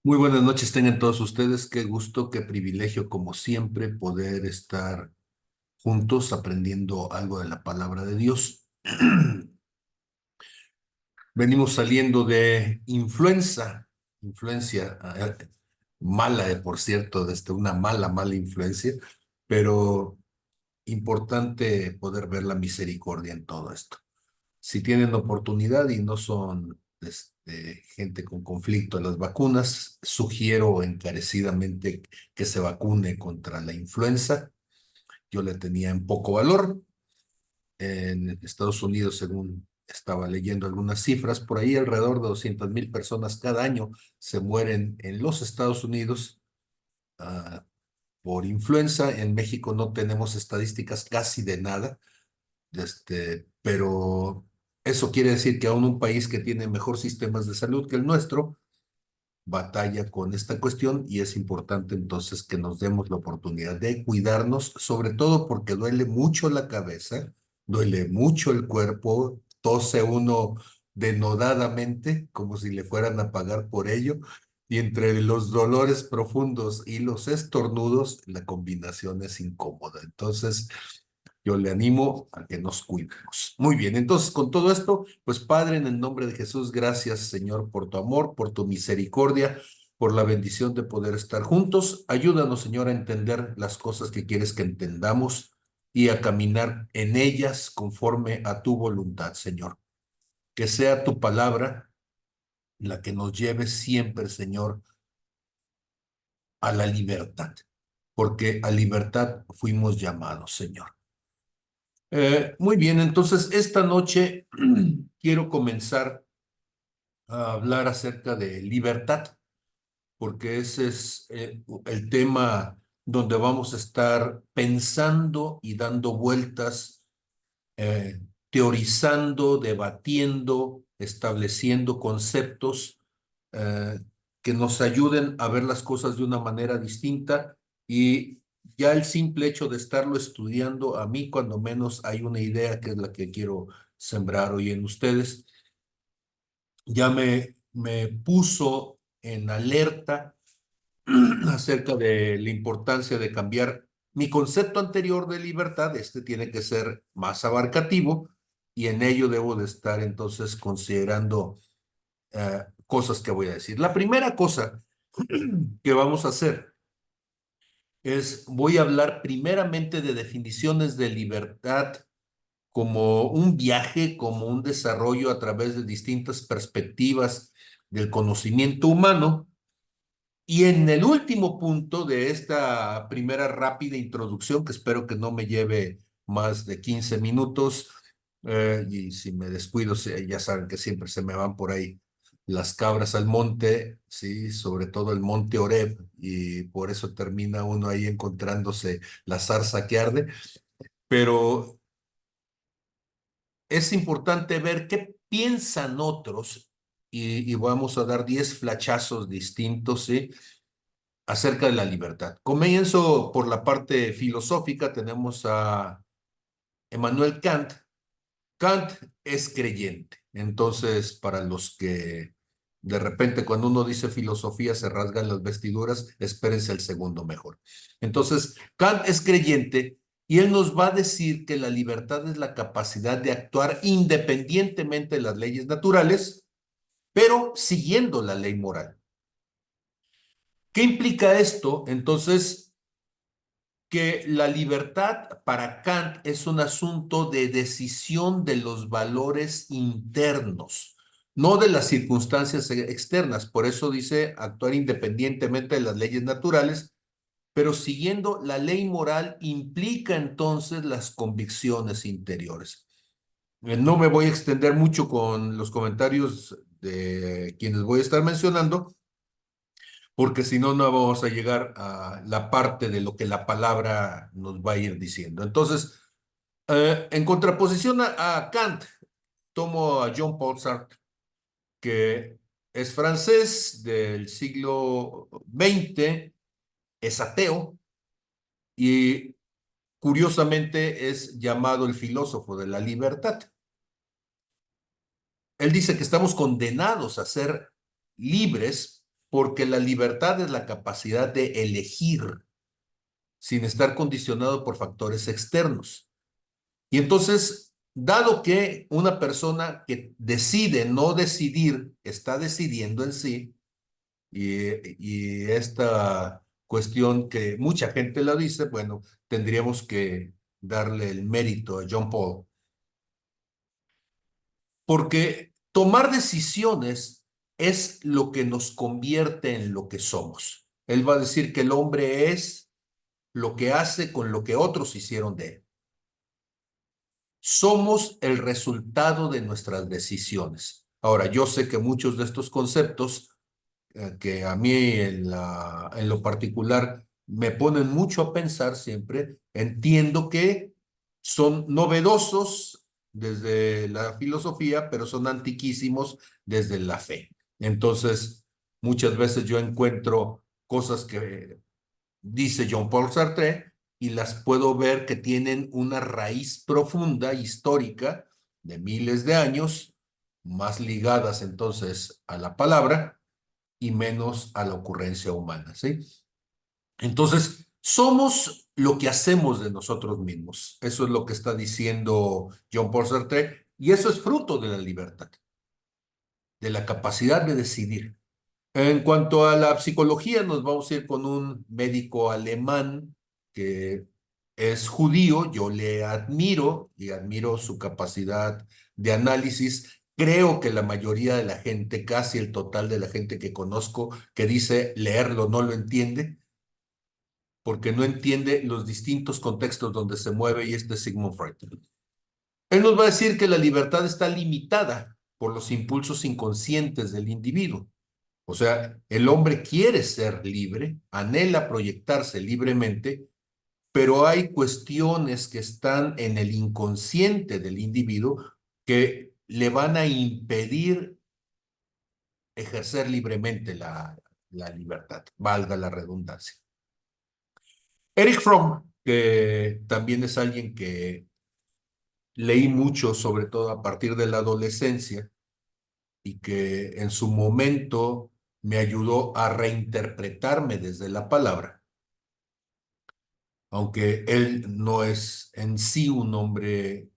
Muy buenas noches tengan todos ustedes. Qué gusto, qué privilegio, como siempre, poder estar juntos aprendiendo algo de la palabra de Dios. Venimos saliendo de influencia mala, por cierto, desde una mala influencia, pero importante poder ver la misericordia en todo esto. Si tienen oportunidad y no son gente con conflicto en las vacunas, sugiero encarecidamente que se vacune contra la influenza. Yo le tenía en poco valor. En Estados Unidos, según estaba leyendo algunas cifras, por ahí alrededor de 200,000 personas cada año se mueren en los Estados Unidos ah, por influenza. En México no tenemos estadísticas casi de nada. Pero eso quiere decir que aún un país que tiene mejor sistemas de salud que el nuestro batalla con esta cuestión, y es importante entonces que nos demos la oportunidad de cuidarnos, sobre todo porque duele mucho la cabeza, duele mucho el cuerpo, tose uno denodadamente como si le fueran a pagar por ello. Y entre los dolores profundos y los estornudos, la combinación es incómoda. Entonces, yo le animo a que nos cuidemos. Muy bien, entonces con todo esto, pues Padre, en el nombre de Jesús, gracias Señor por tu amor, por tu misericordia, por la bendición de poder estar juntos. Ayúdanos, Señor, a entender las cosas que quieres que entendamos y a caminar en ellas conforme a tu voluntad, Señor. Que sea tu palabra la que nos lleve siempre, Señor, a la libertad, porque a libertad fuimos llamados, Señor. Muy bien, entonces esta noche quiero comenzar a hablar acerca de libertad, porque ese es el tema donde vamos a estar pensando y dando vueltas, teorizando, debatiendo, estableciendo conceptos eh, que nos ayuden a ver las cosas de una manera distinta. Y ya el simple hecho de estarlo estudiando, a mí cuando menos hay una idea que es la que quiero sembrar hoy en ustedes. Ya me puso en alerta acerca de la importancia de cambiar mi concepto anterior de libertad. Este tiene que ser más abarcativo, y en ello debo de estar entonces considerando cosas que voy a decir. La primera cosa que vamos a hacer es, voy a hablar primeramente de definiciones de libertad como un viaje, como un desarrollo a través de distintas perspectivas del conocimiento humano. Y en el último punto de esta primera rápida introducción, que espero que no me lleve más de 15 minutos, y si me descuido, ya saben que siempre se me van por ahí las cabras al monte, sí, sobre todo el monte Oreb, y por eso termina uno ahí encontrándose la zarza que arde. Pero es importante ver qué piensan otros, y vamos a dar 10 flachazos distintos, ¿sí?, acerca de la libertad. Comienzo por la parte filosófica. Tenemos a Emmanuel Kant. Kant es creyente. Entonces, para los que de repente cuando uno dice filosofía se rasgan las vestiduras, espérense el segundo mejor. Entonces, Kant es creyente y él nos va a decir que la libertad es la capacidad de actuar independientemente de las leyes naturales, pero siguiendo la ley moral. ¿Qué implica esto? Entonces, que la libertad para Kant es un asunto de decisión de los valores internos, no de las circunstancias externas. Por eso dice actuar independientemente de las leyes naturales, pero siguiendo la ley moral implica entonces las convicciones interiores. No me voy a extender mucho con los comentarios de quienes voy a estar mencionando, porque si no, no vamos a llegar a la parte de lo que la palabra nos va a ir diciendo. Entonces, en contraposición a Kant, tomo a Jean Paul Sartre, que es francés del siglo XX, es ateo y curiosamente es llamado el filósofo de la libertad. Él dice que estamos condenados a ser libres porque la libertad es la capacidad de elegir sin estar condicionado por factores externos. Y entonces, dado que una persona que decide no decidir está decidiendo en sí, y esta cuestión que mucha gente la dice, bueno, tendríamos que darle el mérito a John Paul, porque tomar decisiones es lo que nos convierte en lo que somos. Él va a decir que el hombre es lo que hace con lo que otros hicieron de él. Somos el resultado de nuestras decisiones. Ahora, yo sé que muchos de estos conceptos que a mí en lo particular me ponen mucho a pensar siempre, entiendo que son novedosos desde la filosofía, pero son antiquísimos desde la fe. Entonces, muchas veces yo encuentro cosas que dice Jean-Paul Sartre y las puedo ver que tienen una raíz profunda, histórica, de miles de años, más ligadas entonces a la palabra y menos a la ocurrencia humana, ¿sí? Entonces, somos lo que hacemos de nosotros mismos. Eso es lo que está diciendo Jean-Paul Sartre, y eso es fruto de la libertad, de la capacidad de decidir. En cuanto a la psicología, nos vamos a ir con un médico alemán que es judío. Yo le admiro y admiro su capacidad de análisis. Creo que la mayoría de la gente, casi el total de la gente que conozco, que dice leerlo no lo entiende, porque no entiende los distintos contextos donde se mueve, y este es Sigmund Freud. Él nos va a decir que la libertad está limitada por los impulsos inconscientes del individuo. O sea, el hombre quiere ser libre, anhela proyectarse libremente, pero hay cuestiones que están en el inconsciente del individuo que le van a impedir ejercer libremente la libertad, valga la redundancia. Eric Fromm, que también es alguien que leí mucho, sobre todo a partir de la adolescencia, y que en su momento me ayudó a reinterpretarme desde la palabra, aunque él no es en sí un hombre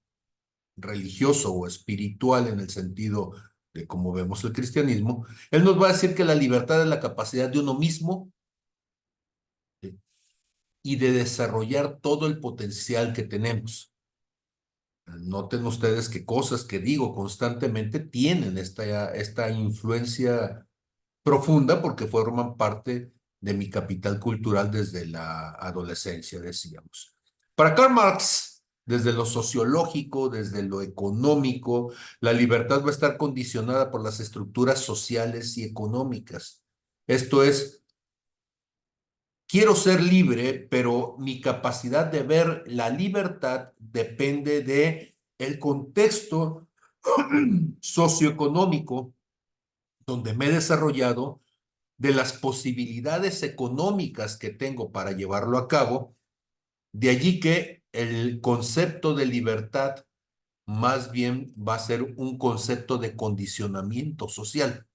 religioso o espiritual en el sentido de cómo vemos el cristianismo. Él nos va a decir que la libertad es la capacidad de uno mismo, ¿sí?, y de desarrollar todo el potencial que tenemos. Noten ustedes que cosas que digo constantemente tienen esta influencia profunda porque forman parte de mi capital cultural desde la adolescencia, decíamos. Para Karl Marx, desde lo sociológico, desde lo económico, la libertad va a estar condicionada por las estructuras sociales y económicas. Esto es, quiero ser libre, pero mi capacidad de ver la libertad depende de el contexto socioeconómico donde me he desarrollado, de las posibilidades económicas que tengo para llevarlo a cabo. De allí que el concepto de libertad más bien va a ser un concepto de condicionamiento social.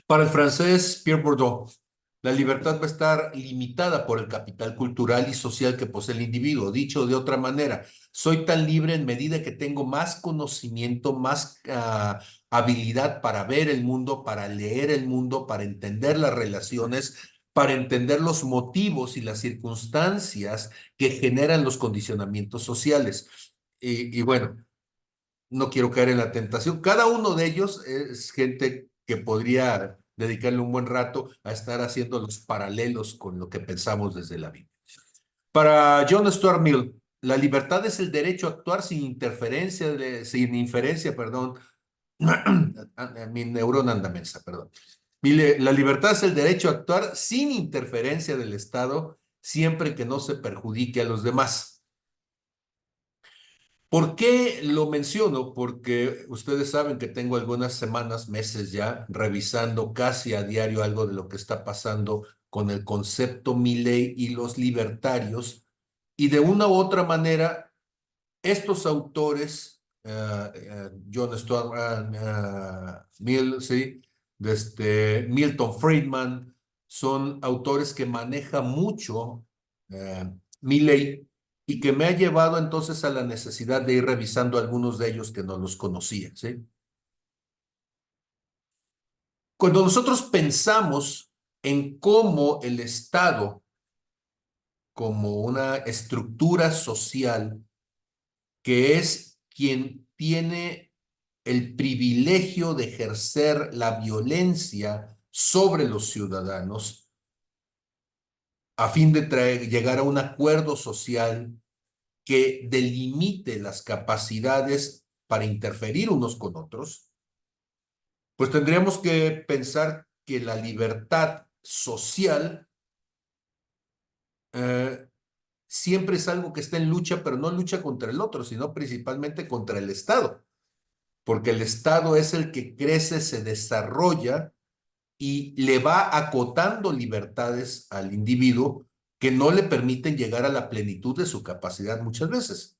Para el francés Pierre Bourdieu, la libertad va a estar limitada por el capital cultural y social que posee el individuo. Dicho de otra manera, soy tan libre en medida que tengo más conocimiento, más habilidad para ver el mundo, para leer el mundo, para entender las relaciones, para entender los motivos y las circunstancias que generan los condicionamientos sociales. Y bueno, no quiero caer en la tentación. Cada uno de ellos es gente que podría dedicarle un buen rato a estar haciendo los paralelos con lo que pensamos desde la Biblia. Para John Stuart Mill, la libertad es el derecho a actuar sin inferencia, perdón. Mi neurona anda mensa, perdón. La libertad es el derecho a actuar sin interferencia del Estado, siempre que no se perjudique a los demás. ¿Por qué lo menciono? Porque ustedes saben que tengo algunas semanas, meses ya, revisando casi a diario algo de lo que está pasando con el concepto Milley y los libertarios, y de una u otra manera, estos autores, John Stuart Mill, ¿sí?, desde Milton Friedman, son autores que manejan mucho Milley y que me ha llevado entonces a la necesidad de ir revisando algunos de ellos que no los conocía, ¿sí? Cuando nosotros pensamos en cómo el Estado, como una estructura social que es quien tiene el privilegio de ejercer la violencia sobre los ciudadanos a fin de llegar a un acuerdo social que delimite las capacidades para interferir unos con otros, pues tendríamos que pensar que la libertad social eh, siempre es algo que está en lucha, pero no lucha contra el otro, sino principalmente contra el Estado, porque el Estado es el que crece, se desarrolla y le va acotando libertades al individuo que no le permiten llegar a la plenitud de su capacidad muchas veces.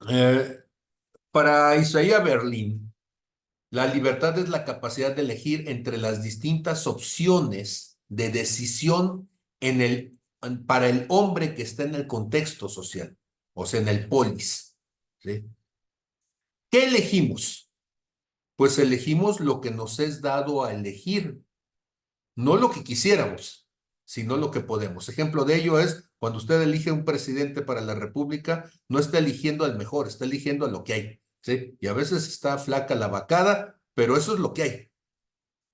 Eh, para Isaiah Berlin, la libertad es la capacidad de elegir entre las distintas opciones de decisión para el hombre que está en el contexto social, o sea, en el polis. ¿Sí? ¿Qué elegimos? Pues elegimos lo que nos es dado a elegir, no lo que quisiéramos, sino lo que podemos. Ejemplo de ello es cuando usted elige un presidente para la República, no está eligiendo al mejor, está eligiendo a lo que hay, ¿sí? Y a veces está flaca la vacada, pero eso es lo que hay.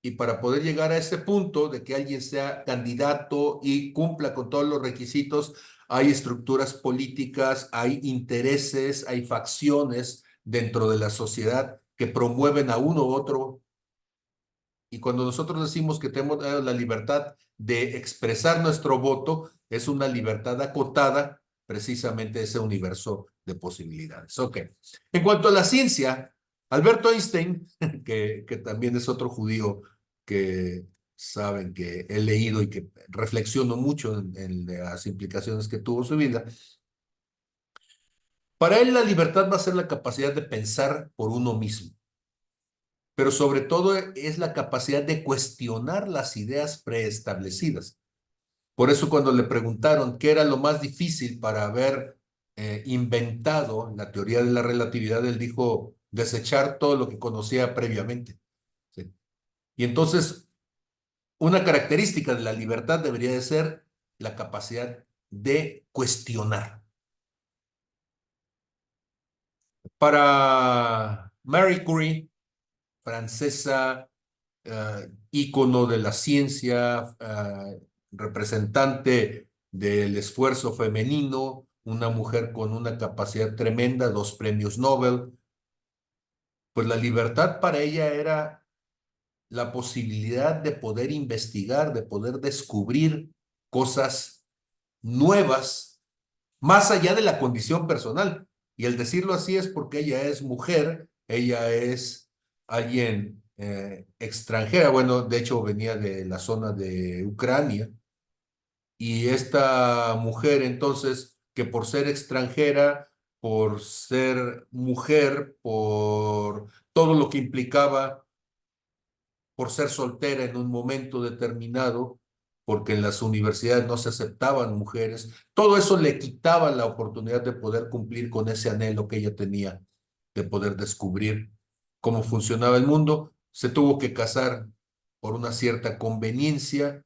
Y para poder llegar a ese punto de que alguien sea candidato y cumpla con todos los requisitos, hay estructuras políticas, hay intereses, hay facciones dentro de la sociedad que promueven a uno u otro. Y cuando nosotros decimos que tenemos la libertad de expresar nuestro voto, es una libertad acotada precisamente a ese universo de posibilidades. Ok. En cuanto a la ciencia, Alberto Einstein, que también es otro judío que saben que he leído y que reflexiono mucho en las implicaciones que tuvo su vida, para él la libertad va a ser la capacidad de pensar por uno mismo, pero sobre todo es la capacidad de cuestionar las ideas preestablecidas. Por eso cuando le preguntaron qué era lo más difícil para haber inventado la teoría de la relatividad, él dijo desechar todo lo que conocía previamente. ¿Sí? Y entonces, una característica de la libertad debería de ser la capacidad de cuestionar. Para Marie Curie, francesa, ícono de la ciencia, representante del esfuerzo femenino, una mujer con una capacidad tremenda, 2 premios Nobel, pues la libertad para ella era la posibilidad de poder investigar, de poder descubrir cosas nuevas, más allá de la condición personal. Y el decirlo así es porque ella es mujer, ella es alguien extranjera, bueno, de hecho venía de la zona de Ucrania, y esta mujer entonces, que por ser extranjera, por ser mujer, por todo lo que implicaba, por ser soltera en un momento determinado, porque en las universidades no se aceptaban mujeres, todo eso le quitaba la oportunidad de poder cumplir con ese anhelo que ella tenía, de poder descubrir cómo funcionaba el mundo. Se tuvo que casar por una cierta conveniencia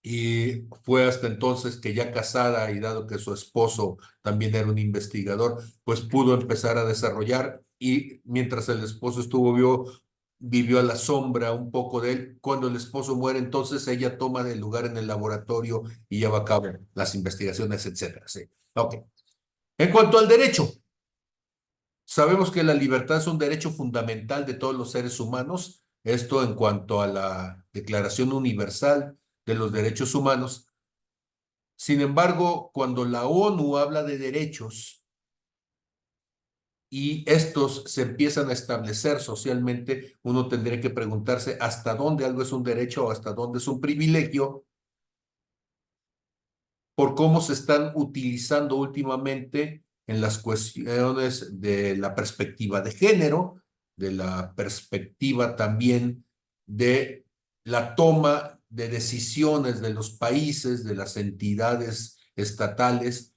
y fue hasta entonces que ya casada y dado que su esposo también era un investigador, pues pudo empezar a desarrollar y mientras el esposo estuvo vivió a la sombra un poco de él. Cuando el esposo muere, entonces ella toma el lugar en el laboratorio y lleva a cabo las investigaciones, etcétera. Sí. Ok. En cuanto al derecho, sabemos que la libertad es un derecho fundamental de todos los seres humanos. Esto en cuanto a la Declaración Universal de los Derechos Humanos. Sin embargo, cuando la ONU habla de derechos y estos se empiezan a establecer socialmente, uno tendría que preguntarse hasta dónde algo es un derecho o hasta dónde es un privilegio, por cómo se están utilizando últimamente en las cuestiones de la perspectiva de género. de la perspectiva también de la toma de decisiones de los países, de las entidades estatales,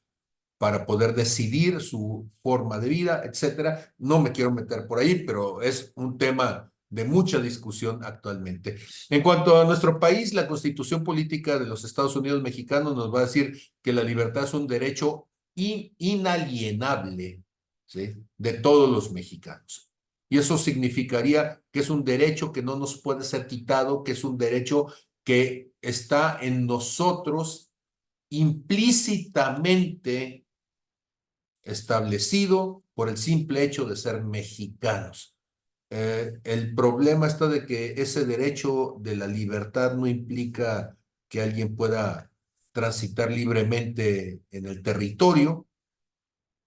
para poder decidir su forma de vida, etcétera. No me quiero meter por ahí, pero es un tema de mucha discusión actualmente. En cuanto a nuestro país, la Constitución Política de los Estados Unidos Mexicanos nos va a decir que la libertad es un derecho inalienable, ¿sí?, de todos los mexicanos. Y eso significaría que es un derecho que no nos puede ser quitado, que es un derecho que está en nosotros implícitamente establecido por el simple hecho de ser mexicanos. El problema está de que ese derecho de la libertad no implica que alguien pueda transitar libremente en el territorio,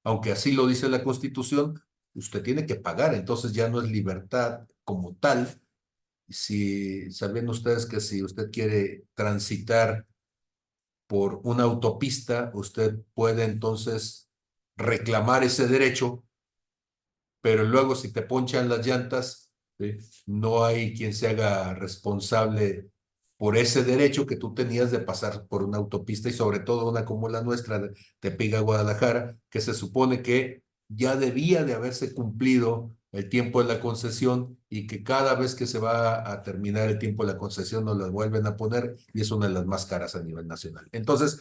aunque así lo dice la Constitución. Usted tiene que pagar, entonces ya no es libertad como tal. Si saben ustedes que si usted quiere transitar por una autopista, usted puede entonces reclamar ese derecho, pero luego si te ponchan las llantas, ¿sí?, no hay quien se haga responsable por ese derecho que tú tenías de pasar por una autopista, y sobre todo una como la nuestra de Tepic a Guadalajara, que se supone que ya debía de haberse cumplido el tiempo de la concesión, y que cada vez que se va a terminar el tiempo de la concesión nos la vuelven a poner, y es una de las más caras a nivel nacional. Entonces,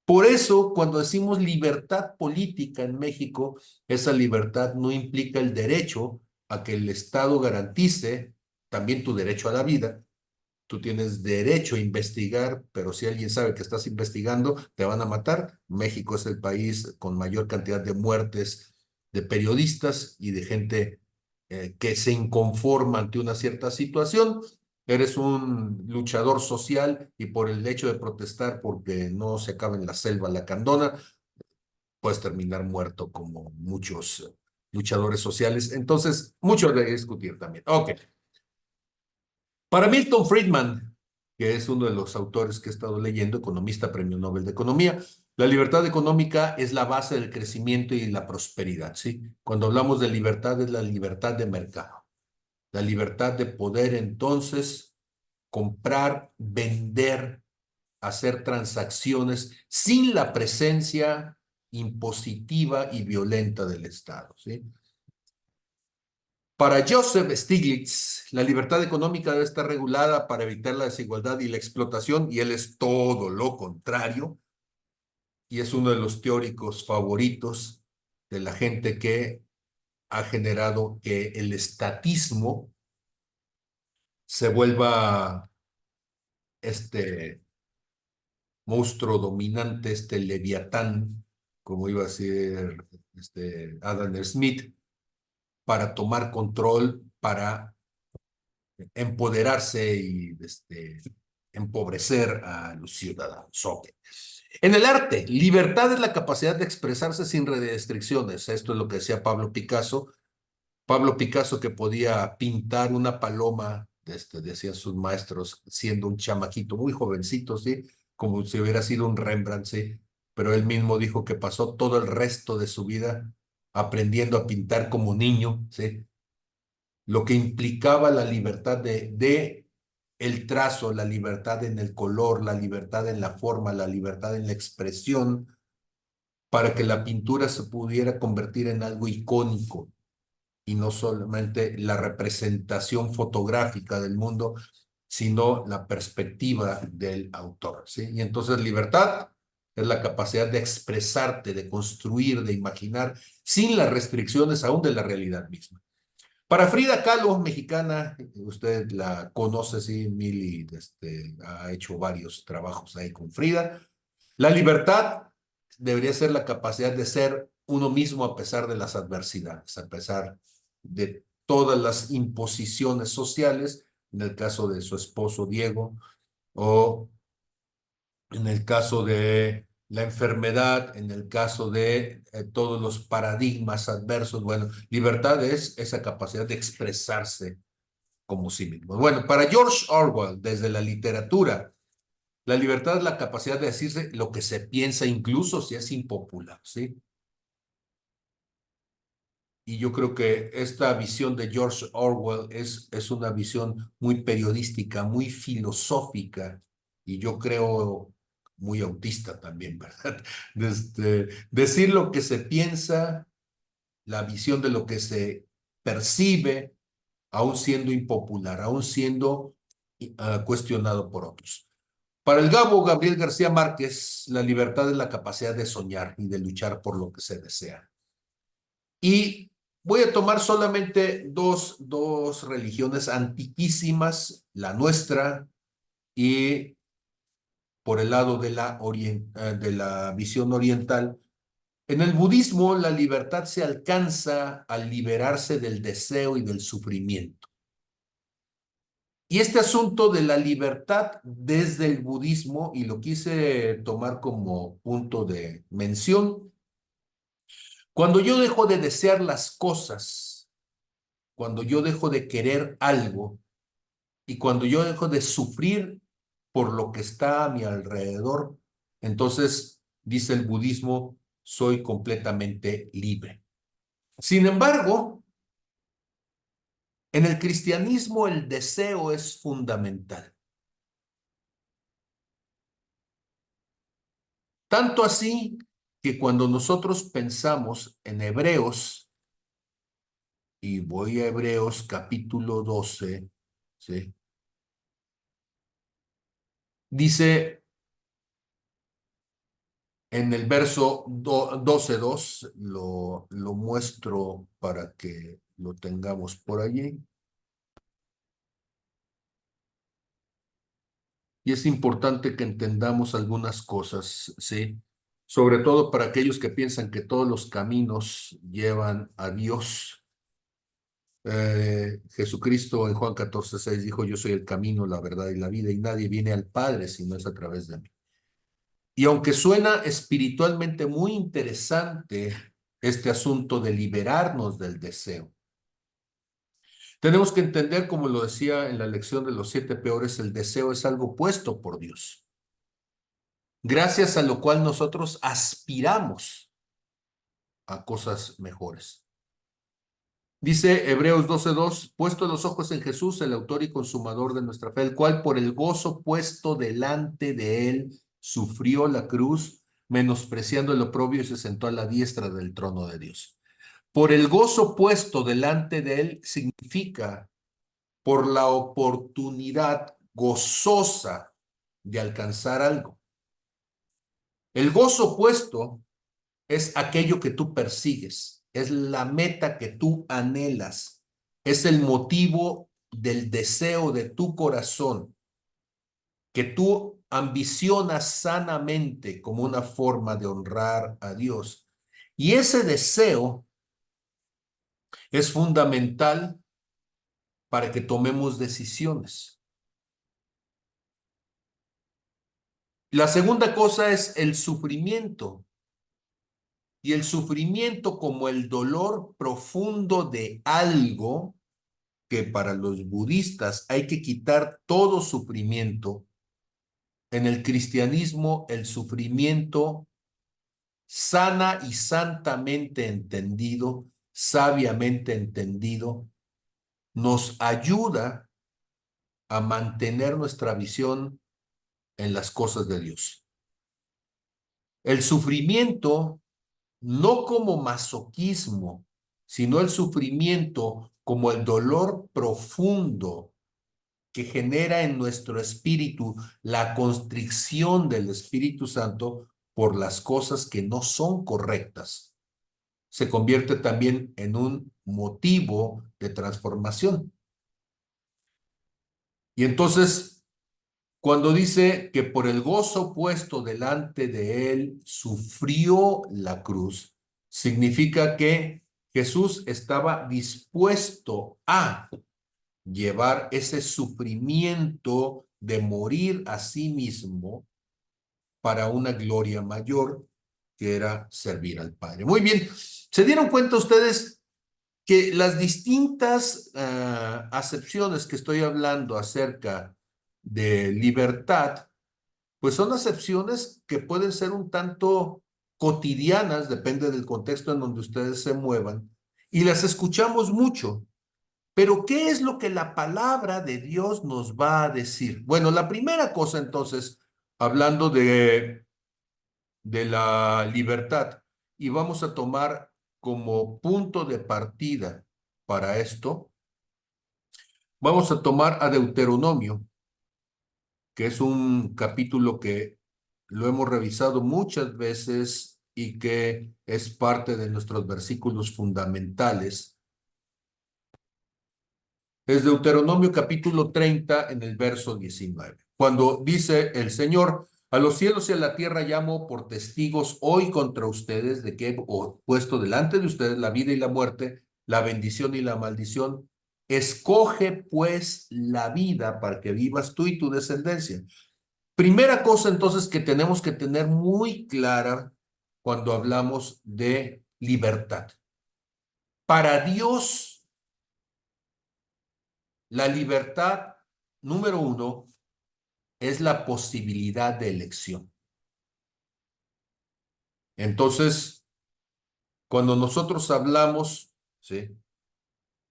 por eso, cuando decimos libertad política en México, esa libertad no implica el derecho a que el Estado garantice también tu derecho a la vida. Tú tienes derecho a investigar, pero si alguien sabe que estás investigando, te van a matar. México es el país con mayor cantidad de muertes de periodistas y de gente que se inconforma ante una cierta situación. Eres un luchador social y por el hecho de protestar porque no se acaba en la selva la candona, puedes terminar muerto como muchos luchadores sociales. Entonces, mucho de discutir también. Ok. Para Milton Friedman, que es uno de los autores que he estado leyendo, economista, premio Nobel de Economía, la libertad económica es la base del crecimiento y la prosperidad, ¿sí? Cuando hablamos de libertad, es la libertad de mercado, la libertad de poder entonces comprar, vender, hacer transacciones sin la presencia impositiva y violenta del Estado, ¿sí? Para Joseph Stiglitz, la libertad económica debe estar regulada para evitar la desigualdad y la explotación, y él es todo lo contrario, y es uno de los teóricos favoritos de la gente que ha generado que el estatismo se vuelva este monstruo dominante, este leviatán, como iba a decir Adam Smith, para tomar control, para empoderarse y empobrecer a los ciudadanos. Okay. En el arte, libertad es la capacidad de expresarse sin restricciones. Esto es lo que decía Pablo Picasso. Pablo Picasso, que podía pintar una paloma, decían sus maestros, siendo un chamaquito muy jovencito, ¿sí? Como si hubiera sido un Rembrandt, ¿sí? Pero él mismo dijo que pasó todo el resto de su vida aprendiendo a pintar como niño, ¿sí? Lo que implicaba la libertad de el trazo, la libertad en el color, la libertad en la forma, la libertad en la expresión, para que la pintura se pudiera convertir en algo icónico y no solamente la representación fotográfica del mundo, sino la perspectiva del autor, ¿sí? Y entonces libertad es la capacidad de expresarte, de construir, de imaginar, sin las restricciones aún de la realidad misma. Para Frida Kahlo, mexicana, usted la conoce, sí, Mili, ha hecho varios trabajos ahí con Frida. La libertad debería ser la capacidad de ser uno mismo a pesar de las adversidades, a pesar de todas las imposiciones sociales, en el caso de su esposo Diego, o en el caso de la enfermedad, en el caso de todos los paradigmas adversos. Bueno, libertad es esa capacidad de expresarse como sí mismo. Bueno, para George Orwell, desde la literatura, la libertad es la capacidad de decirse lo que se piensa, incluso si es impopular, ¿sí? y yo creo que esta visión de George Orwell es una visión muy periodística, muy filosófica, y yo creo muy autista también, ¿verdad? Decir lo que se piensa, la visión de lo que se percibe, aún siendo impopular, aún siendo cuestionado por otros. Para el Gabo Gabriel García Márquez, la libertad es la capacidad de soñar y de luchar por lo que se desea. Y voy a tomar solamente dos religiones antiquísimas, la nuestra y por el lado de la visión oriental. En el budismo, la libertad se alcanza al liberarse del deseo y del sufrimiento. Y este asunto de la libertad desde el budismo, y lo quise tomar como punto de mención, cuando yo dejo de desear las cosas, cuando yo dejo de querer algo y cuando yo dejo de sufrir por lo que está a mi alrededor, entonces, dice el budismo, soy completamente libre. Sin embargo, en el cristianismo el deseo es fundamental. Tanto así que cuando nosotros pensamos en Hebreos, y voy a Hebreos capítulo 12, ¿sí? Dice en el verso 12:2, lo muestro para que lo tengamos por allí. Y es importante que entendamos algunas cosas, ¿sí? Sobre todo para aquellos que piensan que todos los caminos llevan a Dios. Jesucristo en Juan 14:6 dijo, yo soy el camino, la verdad y la vida, y nadie viene al Padre si no es a través de mí. Y aunque suena espiritualmente muy interesante este asunto de liberarnos del deseo, tenemos que entender, como lo decía en la lección de los 7 peores, el deseo es algo puesto por Dios, gracias a lo cual nosotros aspiramos a cosas mejores. Dice Hebreos 12:2, puesto los ojos en Jesús, el autor y consumador de nuestra fe, el cual por el gozo puesto delante de él sufrió la cruz, menospreciando el oprobio y se sentó a la diestra del trono de Dios. Por el gozo puesto delante de él significa por la oportunidad gozosa de alcanzar algo. El gozo puesto es aquello que tú persigues, es la meta que tú anhelas, es el motivo del deseo de tu corazón, que tú ambicionas sanamente como una forma de honrar a Dios. Y ese deseo es fundamental para que tomemos decisiones. La segunda cosa es el sufrimiento. Y el sufrimiento como el dolor profundo de algo que para los budistas hay que quitar todo sufrimiento. En el cristianismo, el sufrimiento sana y santamente entendido, sabiamente entendido, nos ayuda a mantener nuestra visión en las cosas de Dios. El sufrimiento no como masoquismo, sino el sufrimiento como el dolor profundo que genera en nuestro espíritu la constricción del Espíritu Santo por las cosas que no son correctas, se convierte también en un motivo de transformación. Y entonces, cuando dice que por el gozo puesto delante de él sufrió la cruz, significa que Jesús estaba dispuesto a llevar ese sufrimiento de morir a sí mismo para una gloria mayor, que era servir al Padre. Muy bien, ¿se dieron cuenta ustedes que las distintas acepciones que estoy hablando acerca de libertad, pues son acepciones que pueden ser un tanto cotidianas, depende del contexto en donde ustedes se muevan, y las escuchamos mucho. Pero ¿qué es lo que la palabra de Dios nos va a decir? Bueno, la primera cosa entonces, hablando de la libertad, y vamos a tomar como punto de partida para esto, vamos a tomar a Deuteronomio, que es un capítulo que lo hemos revisado muchas veces y que es parte de nuestros versículos fundamentales. Es Deuteronomio capítulo 30 en el verso 19. Cuando dice el Señor, a los cielos y a la tierra llamo por testigos hoy contra ustedes de que he puesto delante de ustedes la vida y la muerte, la bendición y la maldición. Escoge pues la vida para que vivas tú y tu descendencia. Primera cosa entonces que tenemos que tener muy clara cuando hablamos de libertad. Para Dios, la libertad, número uno, es la posibilidad de elección. Entonces, cuando nosotros hablamos, ¿sí?,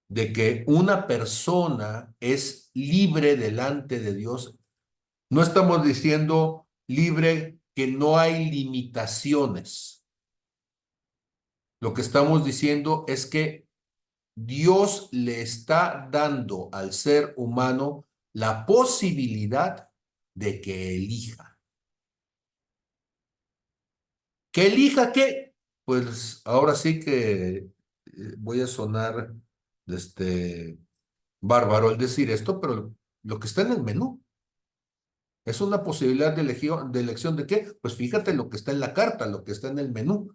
de que una persona es libre delante de Dios, no estamos diciendo libre que no hay limitaciones. Lo que estamos diciendo es que Dios le está dando al ser humano la posibilidad de que elija. ¿Que elija qué? Pues ahora sí que voy a sonar bárbaro al decir esto, pero lo que está en el menú es una posibilidad de elección de qué? Pues fíjate lo que está en la carta, lo que está en el menú.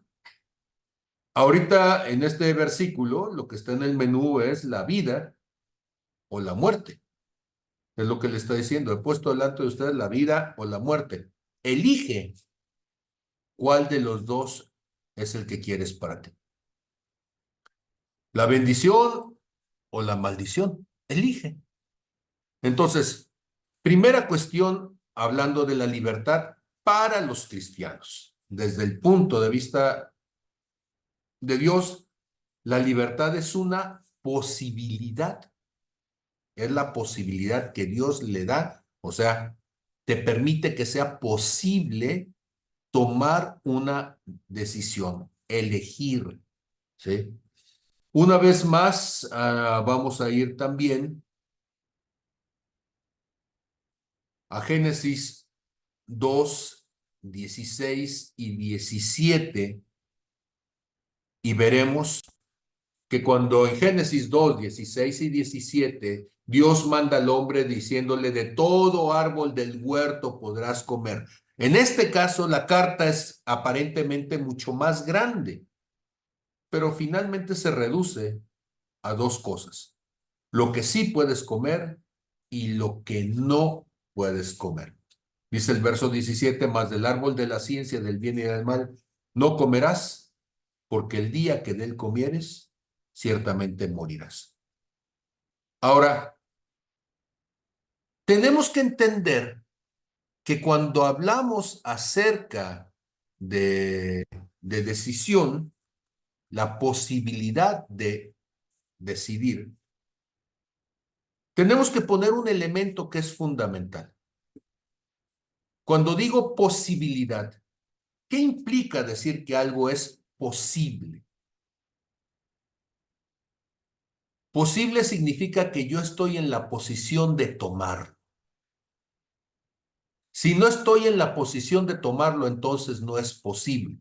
Ahorita en este versículo, lo que está en el menú es la vida o la muerte. Es lo que le está diciendo. He puesto delante de ustedes la vida o la muerte. Elige cuál de los dos es el que quieres para ti. La bendición o la maldición. Elige. Entonces, primera cuestión, hablando de la libertad para los cristianos. Desde el punto de vista de Dios, la libertad es una posibilidad. Es la posibilidad que Dios le da, o sea, te permite que sea posible tomar una decisión, elegir, ¿sí? Una vez más, vamos a ir también a Génesis 2, 16 y 17 y veremos que cuando en Génesis 2, 16 y 17, Dios manda al hombre diciéndole, de todo árbol del huerto podrás comer. En este caso, la carta es aparentemente mucho más grande, pero finalmente se reduce a dos cosas: lo que sí puedes comer y lo que no puedes comer. Dice el verso 17, más del árbol de la ciencia del bien y del mal no comerás, porque el día que de él comieres, ciertamente morirás. Ahora, tenemos que entender que cuando hablamos acerca de decisión, la posibilidad de decidir, tenemos que poner un elemento que es fundamental. Cuando digo posibilidad, ¿qué implica decir que algo es posible? Posible significa que yo estoy en la posición de tomar. Si no estoy en la posición de tomarlo, entonces no es posible.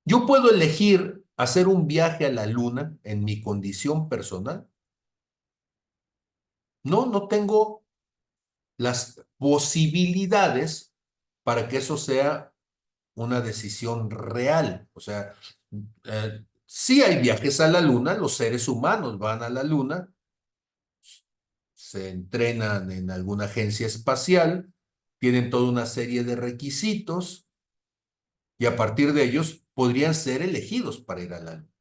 Yo puedo elegir hacer un viaje a la luna en mi condición personal. No, no tengo las posibilidades para que eso sea una decisión real. O sea, sí hay viajes a la luna, los seres humanos van a la luna, se entrenan en alguna agencia espacial, tienen toda una serie de requisitos y a partir de ellos podrían ser elegidos para ir a la luna.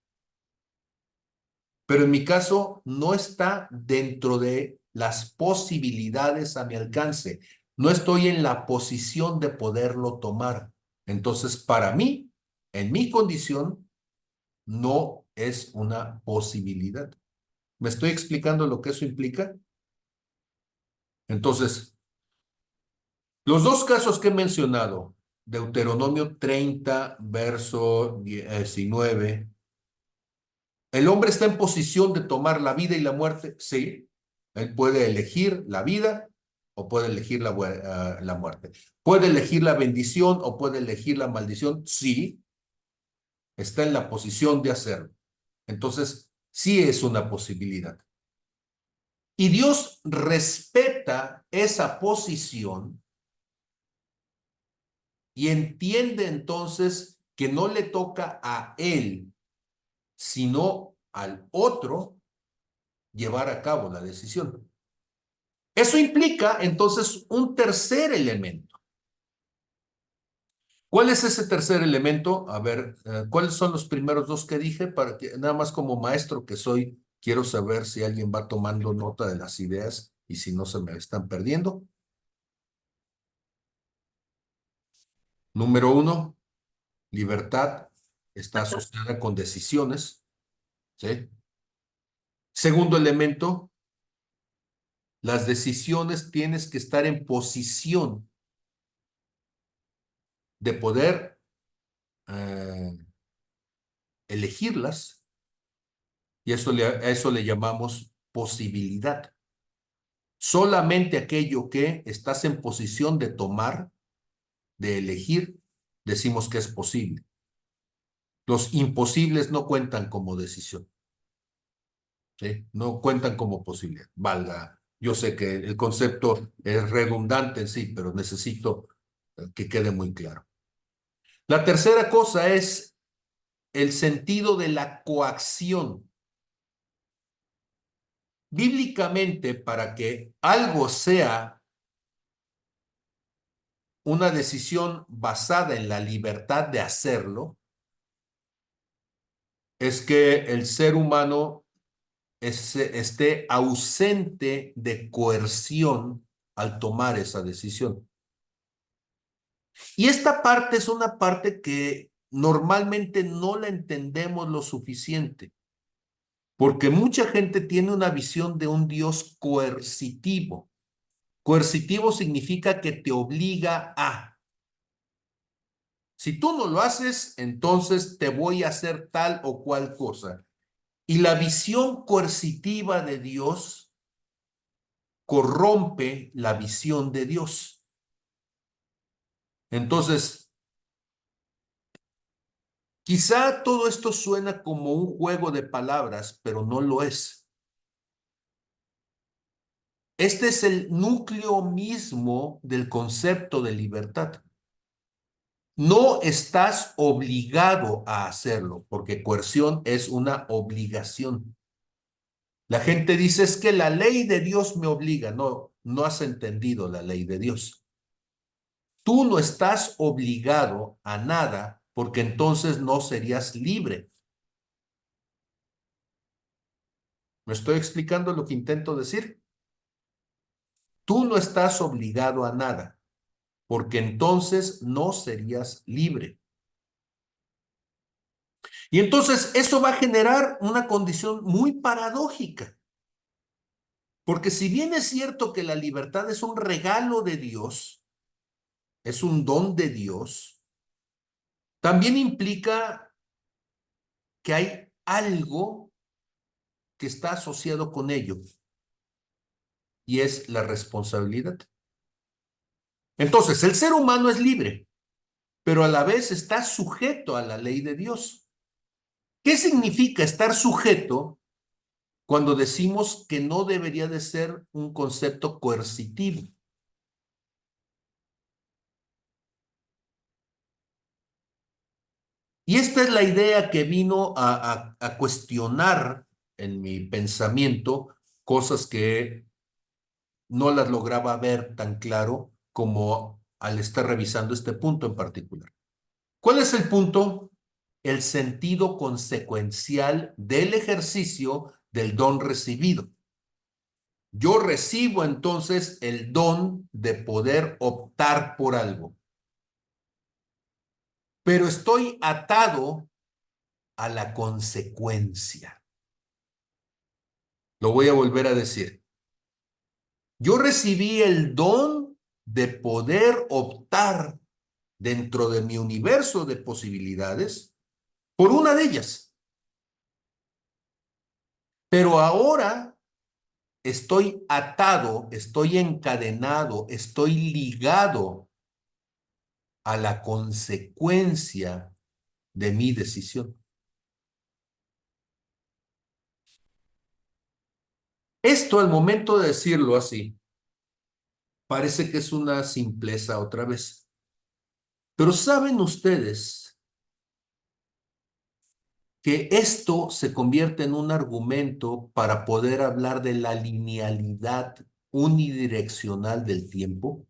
Pero en mi caso no está dentro de las posibilidades a mi alcance. No estoy en la posición de poderlo tomar. Entonces, para mí, en mi condición, no es una posibilidad. ¿Me estoy explicando lo que eso implica? Entonces, los dos casos que he mencionado, Deuteronomio 30, verso 19, ¿el hombre está en posición de tomar la vida y la muerte? Sí. Él puede elegir la vida o puede elegir la muerte. ¿Puede elegir la bendición o puede elegir la maldición? Sí. Está en la posición de hacerlo. Entonces, sí es una posibilidad. Y Dios respeta esa posición y entiende entonces que no le toca a él, sino al otro, llevar a cabo la decisión. Eso implica entonces un tercer elemento. ¿Cuál es ese tercer elemento? A ver, ¿cuáles son los primeros dos que dije? Para que, nada más como maestro que soy, quiero saber si alguien va tomando nota de las ideas y si no se me están perdiendo. Número uno, libertad está asociada con decisiones, ¿sí? Segundo elemento, las decisiones tienes que estar en posición de poder elegirlas y a eso le llamamos posibilidad. Solamente aquello que estás en posición de tomar, de elegir, decimos que es posible. Los imposibles no cuentan como decisión, ¿sí? No cuentan como posibilidad. Valga, yo sé que el concepto es redundante en sí, pero necesito que quede muy claro. La tercera cosa es el sentido de la coacción. Bíblicamente, para que algo sea una decisión basada en la libertad de hacerlo, es que el ser humano esté ausente de coerción al tomar esa decisión. Y esta parte es una parte que normalmente no la entendemos lo suficiente, porque mucha gente tiene una visión de un Dios coercitivo. Coercitivo significa que te obliga a. Si tú no lo haces, entonces te voy a hacer tal o cual cosa. Y la visión coercitiva de Dios corrompe la visión de Dios. Entonces, quizá todo esto suena como un juego de palabras, pero no lo es. Este es el núcleo mismo del concepto de libertad. No estás obligado a hacerlo, porque coerción es una obligación. La gente dice, es que la ley de Dios me obliga. No, no has entendido la ley de Dios. Tú no estás obligado a nada, porque entonces no serías libre. ¿Me estoy explicando lo que intento decir? Tú no estás obligado a nada, porque entonces no serías libre. Y entonces eso va a generar una condición muy paradójica. Porque si bien es cierto que la libertad es un regalo de Dios, es un don de Dios, también implica que hay algo que está asociado con ello, y es la responsabilidad. Entonces, el ser humano es libre, pero a la vez está sujeto a la ley de Dios. ¿Qué significa estar sujeto cuando decimos que no debería de ser un concepto coercitivo? Y esta es la idea que vino a cuestionar en mi pensamiento cosas que no las lograba ver tan claro como al estar revisando este punto en particular. ¿Cuál es el punto? El sentido consecuencial del ejercicio del don recibido. Yo recibo entonces el don de poder optar por algo, pero estoy atado a la consecuencia. Lo voy a volver a decir. Yo recibí el don de poder optar dentro de mi universo de posibilidades por una de ellas. Pero ahora estoy atado, estoy encadenado, estoy ligado a la consecuencia de mi decisión. Esto, al momento de decirlo así, parece que es una simpleza otra vez. Pero ¿saben ustedes que esto se convierte en un argumento para poder hablar de la linealidad unidireccional del tiempo?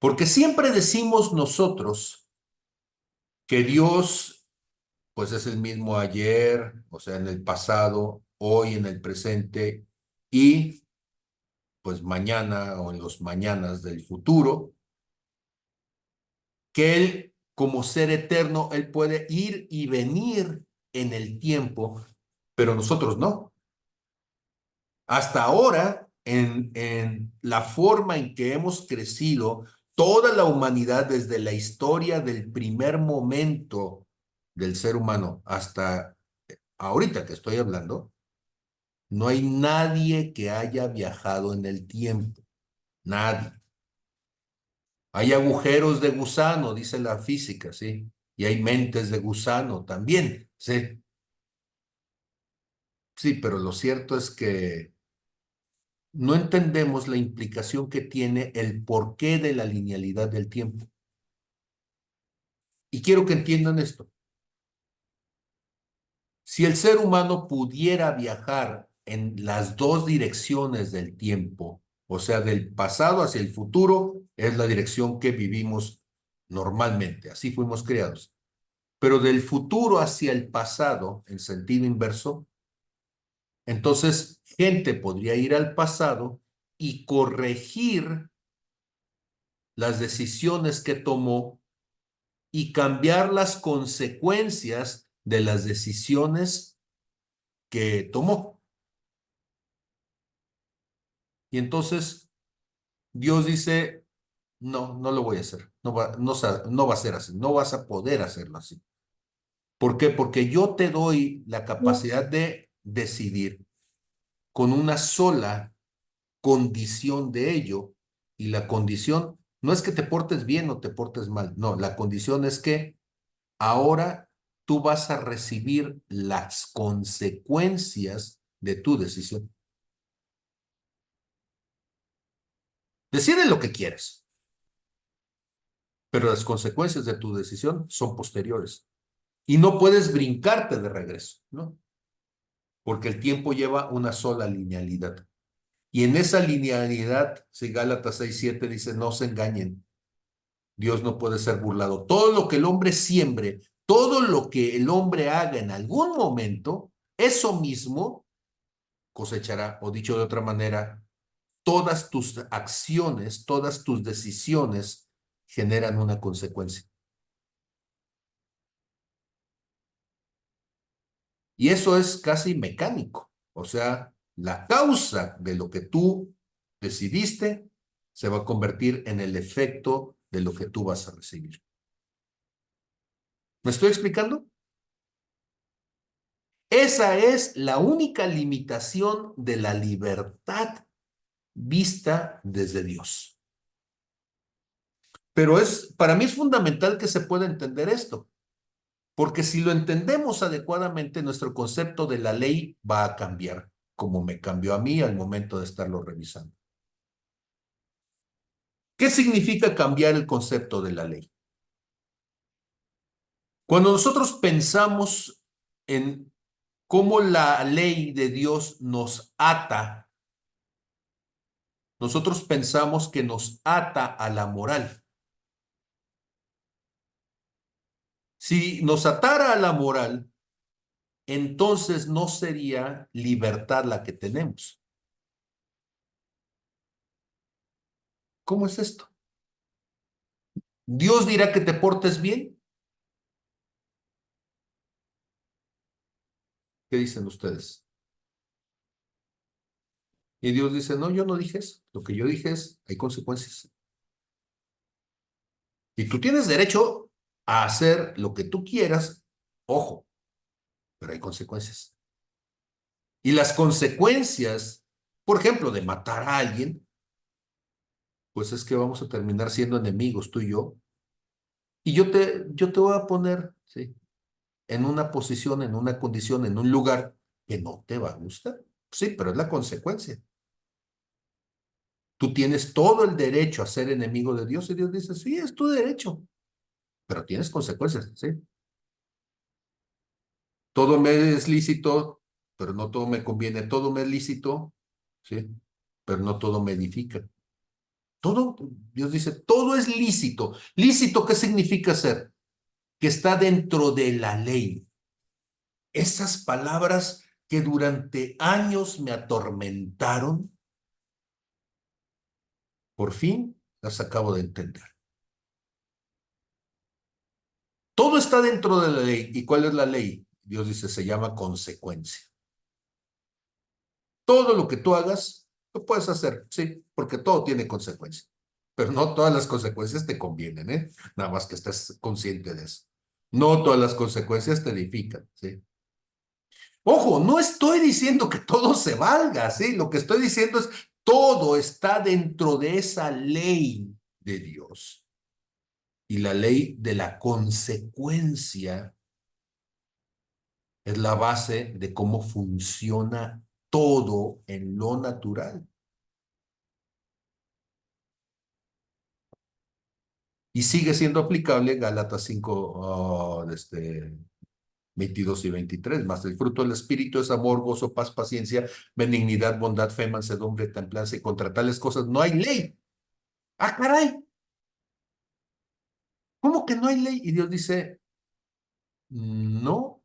Porque siempre decimos nosotros que Dios, pues es el mismo ayer, o sea, en el pasado, hoy en el presente y pues mañana o en los mañanas del futuro, que Él, como ser eterno, Él puede ir y venir en el tiempo, pero nosotros no. Hasta ahora, en la forma en que hemos crecido, toda la humanidad desde la historia del primer momento del ser humano hasta ahorita que estoy hablando, no hay nadie que haya viajado en el tiempo. Nadie. Hay agujeros de gusano, dice la física, ¿sí? Y hay mentes de gusano también, ¿sí? Sí, pero lo cierto es que no entendemos la implicación que tiene el porqué de la linealidad del tiempo. Y quiero que entiendan esto. Si el ser humano pudiera viajar en las dos direcciones del tiempo, o sea, del pasado hacia el futuro, es la dirección que vivimos normalmente, así fuimos creados. Pero del futuro hacia el pasado, en sentido inverso, entonces gente podría ir al pasado y corregir las decisiones que tomó y cambiar las consecuencias de las decisiones que tomó. Y entonces Dios dice, no, no lo voy a hacer, no va a ser así, no vas a poder hacerlo así. ¿Por qué? Porque yo te doy la capacidad de decidir con una sola condición de ello, y la condición no es que te portes bien o te portes mal, no, la condición es que ahora tú vas a recibir las consecuencias de tu decisión. Decide lo que quieres, pero las consecuencias de tu decisión son posteriores. Y no puedes brincarte de regreso, ¿no? Porque el tiempo lleva una sola linealidad. Y en esa linealidad, si Gálatas 6:7 dice, no se engañen, Dios no puede ser burlado. Todo lo que el hombre siembre, todo lo que el hombre haga en algún momento, eso mismo cosechará. O dicho de otra manera, todas tus acciones, todas tus decisiones generan una consecuencia. Y eso es casi mecánico. O sea, la causa de lo que tú decidiste se va a convertir en el efecto de lo que tú vas a recibir. ¿Me estoy explicando? Esa es la única limitación de la libertad vista desde Dios. Pero para mí es fundamental que se pueda entender esto, porque si lo entendemos adecuadamente, nuestro concepto de la ley va a cambiar, como me cambió a mí al momento de estarlo revisando. ¿Qué significa cambiar el concepto de la ley? Cuando nosotros pensamos en cómo la ley de Dios nos ata, nosotros pensamos que nos ata a la moral. Si nos atara a la moral, entonces no sería libertad la que tenemos. ¿Cómo es esto? ¿Dios dirá que te portes bien? ¿Qué dicen ustedes? Y Dios dice, no, yo no dije eso. Lo que yo dije es, hay consecuencias. Y tú tienes derecho a hacer lo que tú quieras, ojo, pero hay consecuencias. Y las consecuencias, por ejemplo, de matar a alguien, pues es que vamos a terminar siendo enemigos tú y yo. Y yo te voy a poner, ¿sí? En una posición, en una condición, en un lugar que no te va a gustar. Sí, pero es la consecuencia. Tú tienes todo el derecho a ser enemigo de Dios y Dios dice, sí, es tu derecho, pero tienes consecuencias, ¿sí? Todo me es lícito, pero no todo me conviene. Todo me es lícito, ¿sí? Pero no todo me edifica. Todo, Dios dice, todo es lícito. ¿Lícito qué significa ser? Que está dentro de la ley. Esas palabras que durante años me atormentaron, por fin las acabo de entender. Todo está dentro de la ley. ¿Y cuál es la ley? Dios dice, se llama consecuencia. Todo lo que tú hagas, lo puedes hacer, sí, porque todo tiene consecuencias. Pero no todas las consecuencias te convienen, ¿eh? Nada más que estés consciente de eso. No todas las consecuencias te edifican, ¿sí? Ojo, no estoy diciendo que todo se valga, ¿sí? Lo que estoy diciendo es todo está dentro de esa ley de Dios. Y la ley de la consecuencia es la base de cómo funciona todo en lo natural. Y sigue siendo aplicable Gálatas 5, 22 y 23. Más el fruto del Espíritu es amor, gozo, paz, paciencia, benignidad, bondad, fe, mansedumbre, templanza, y contra tales cosas no hay ley. Ah, caray, ¿cómo que no hay ley? Y Dios dice, no,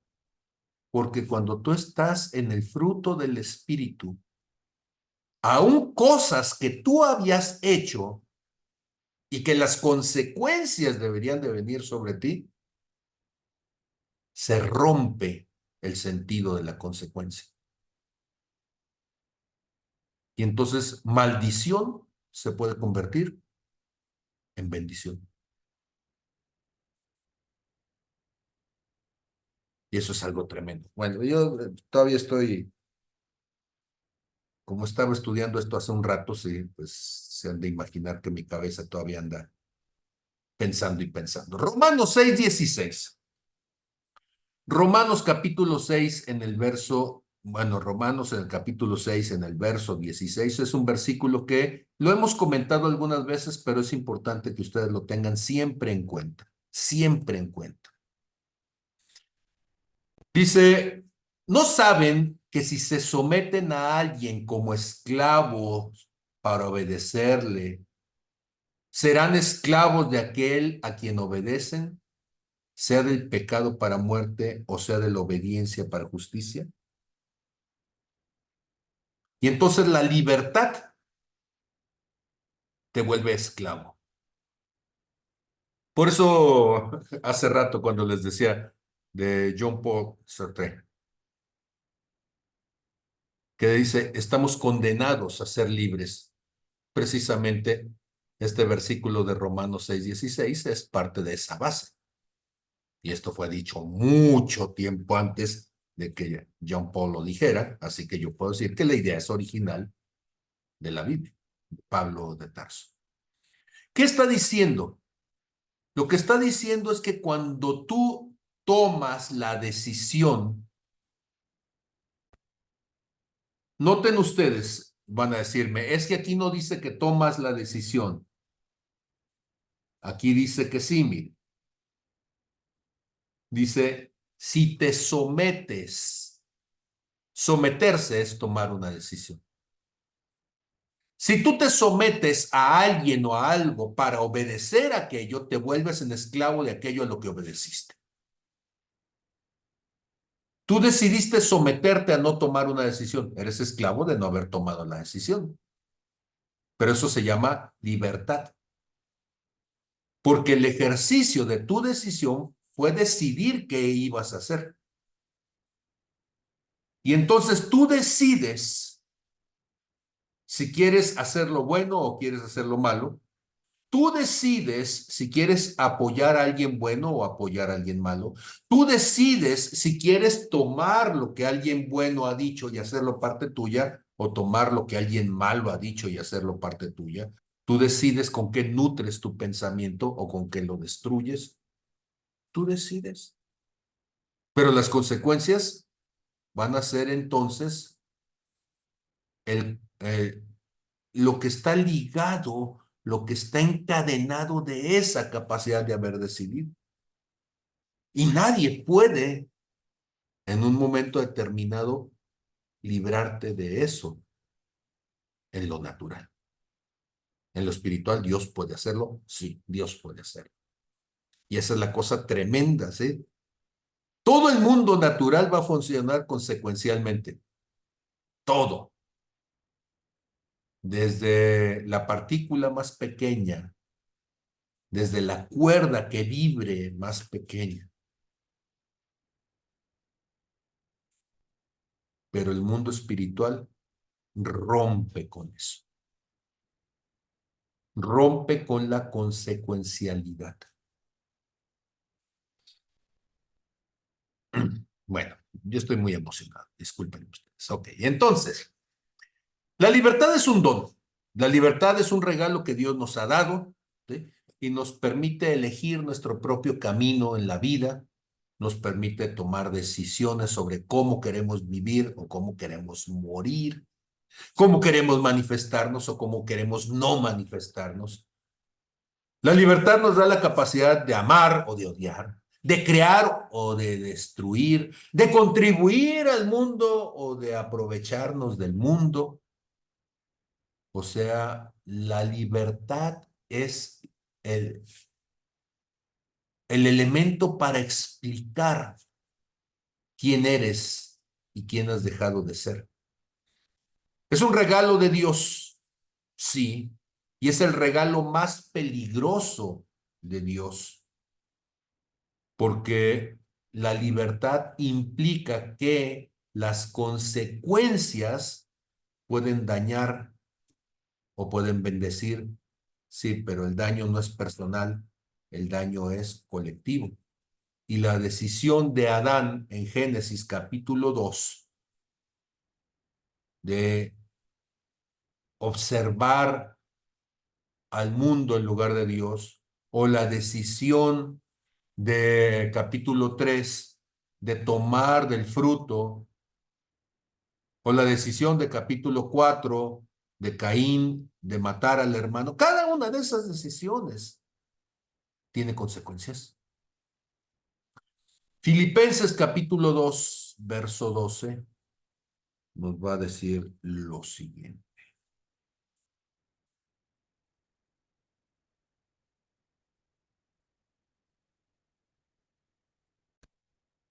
porque cuando tú estás en el fruto del Espíritu, aún cosas que tú habías hecho y que las consecuencias deberían de venir sobre ti, se rompe el sentido de la consecuencia. Y entonces maldición se puede convertir en bendición. Y eso es algo tremendo. Bueno, yo todavía estoy, como estaba estudiando esto hace un rato, sí, pues se han de imaginar que mi cabeza todavía anda pensando y pensando. Romanos 6:16. Romanos capítulo 6 en el verso, bueno, Romanos en el capítulo 6 en el verso 16 es un versículo que lo hemos comentado algunas veces, pero es importante que ustedes lo tengan siempre en cuenta, siempre en cuenta. Dice, ¿no saben que si se someten a alguien como esclavos para obedecerle, serán esclavos de aquel a quien obedecen, sea del pecado para muerte o sea de la obediencia para justicia? Y entonces la libertad te vuelve esclavo. Por eso hace rato cuando les decía de John Paul Sartre, que dice, estamos condenados a ser libres. Precisamente este versículo de Romanos 6:16 es parte de esa base. Y esto fue dicho mucho tiempo antes de que John Paul lo dijera, así que yo puedo decir que la idea es original de la Biblia, de Pablo de Tarso. ¿Qué está diciendo? Lo que está diciendo es que cuando tú tomas la decisión, noten ustedes, van a decirme, es que aquí no dice que tomas la decisión, aquí dice que sí, mire. Dice, si te sometes, someterse es tomar una decisión. Si tú te sometes a alguien o a algo para obedecer aquello, te vuelves en esclavo de aquello a lo que obedeciste. Tú decidiste someterte a no tomar una decisión. Eres esclavo de no haber tomado la decisión. Pero eso se llama libertad. Porque el ejercicio de tu decisión fue decidir qué ibas a hacer. Y entonces tú decides si quieres hacer lo bueno o quieres hacer lo malo. Tú decides si quieres apoyar a alguien bueno o apoyar a alguien malo. Tú decides si quieres tomar lo que alguien bueno ha dicho y hacerlo parte tuya o tomar lo que alguien malo ha dicho y hacerlo parte tuya. Tú decides con qué nutres tu pensamiento o con qué lo destruyes. Tú decides. Pero las consecuencias van a ser entonces lo que está ligado, lo que está encadenado de esa capacidad de haber decidido. Y nadie puede en un momento determinado librarte de eso en lo natural. En lo espiritual, Dios puede hacerlo. Sí, Dios puede hacerlo. Y esa es la cosa tremenda, ¿sí? Todo el mundo natural va a funcionar consecuencialmente. Todo. Desde la partícula más pequeña, desde la cuerda que vibre más pequeña. Pero el mundo espiritual rompe con eso. Rompe con la consecuencialidad. Bueno, yo estoy muy emocionado, disculpen ustedes. Ok, entonces, la libertad es un don. La libertad es un regalo que Dios nos ha dado, ¿sí? Y nos permite elegir nuestro propio camino en la vida, nos permite tomar decisiones sobre cómo queremos vivir o cómo queremos morir, cómo queremos manifestarnos o cómo queremos no manifestarnos. La libertad nos da la capacidad de amar o de odiar, de crear o de destruir, de contribuir al mundo o de aprovecharnos del mundo. O sea, la libertad es el, el elemento para explicar quién eres y quién has dejado de ser. Es un regalo de Dios, sí, y es el regalo más peligroso de Dios. Porque la libertad implica que las consecuencias pueden dañar o pueden bendecir, sí, pero el daño no es personal, el daño es colectivo. Y la decisión de Adán en Génesis capítulo 2 de observar al mundo en lugar de Dios, o la decisión de capítulo 3 de tomar del fruto, o la decisión de capítulo 4 de Caín de matar al hermano. Cada una de esas decisiones tiene consecuencias. Filipenses capítulo 2 verso 12 nos va a decir lo siguiente.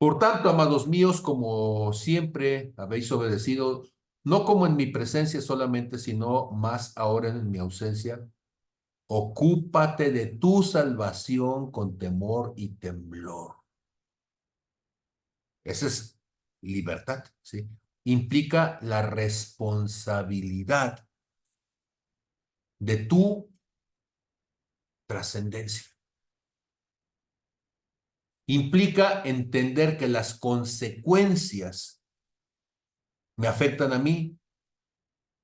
Por tanto, amados míos, como siempre habéis obedecido, no como en mi presencia solamente, sino más ahora en mi ausencia, ocúpate de tu salvación con temor y temblor. Esa es libertad, ¿sí? Implica la responsabilidad de tu trascendencia. Implica entender que las consecuencias me afectan a mí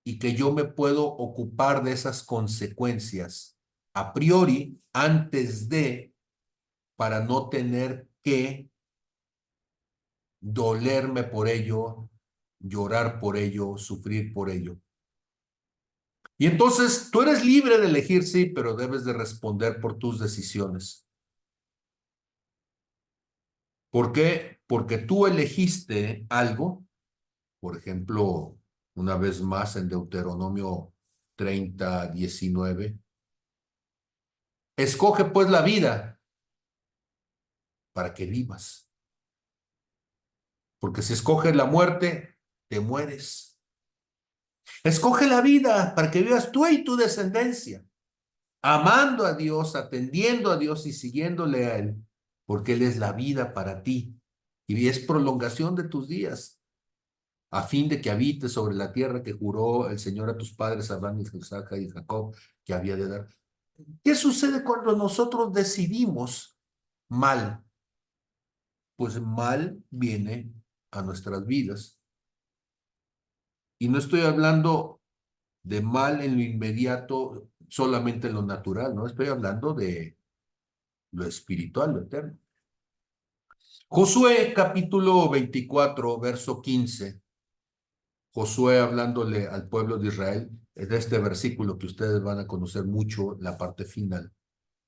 y que yo me puedo ocupar de esas consecuencias a priori antes de, para no tener que dolerme por ello, llorar por ello, sufrir por ello. Y entonces tú eres libre de elegir, sí, pero debes de responder por tus decisiones. ¿Por qué? Porque tú elegiste algo, por ejemplo, una vez más en Deuteronomio 30:19, escoge pues la vida para que vivas. Porque si escoges la muerte, te mueres. Escoge la vida para que vivas tú y tu descendencia, amando a Dios, atendiendo a Dios y siguiéndole a Él, porque Él es la vida para ti y es prolongación de tus días. a fin de que habite sobre la tierra que juró el Señor a tus padres, Abraham, Isaac y Jacob, que había de dar. ¿Qué sucede cuando nosotros decidimos mal? Pues mal viene a nuestras vidas. Y no estoy hablando de mal en lo inmediato, solamente en lo natural, no estoy hablando de lo espiritual, lo eterno. Josué capítulo 24, verso 15. Josué hablándole al pueblo de Israel, es de este versículo que ustedes van a conocer mucho, la parte final.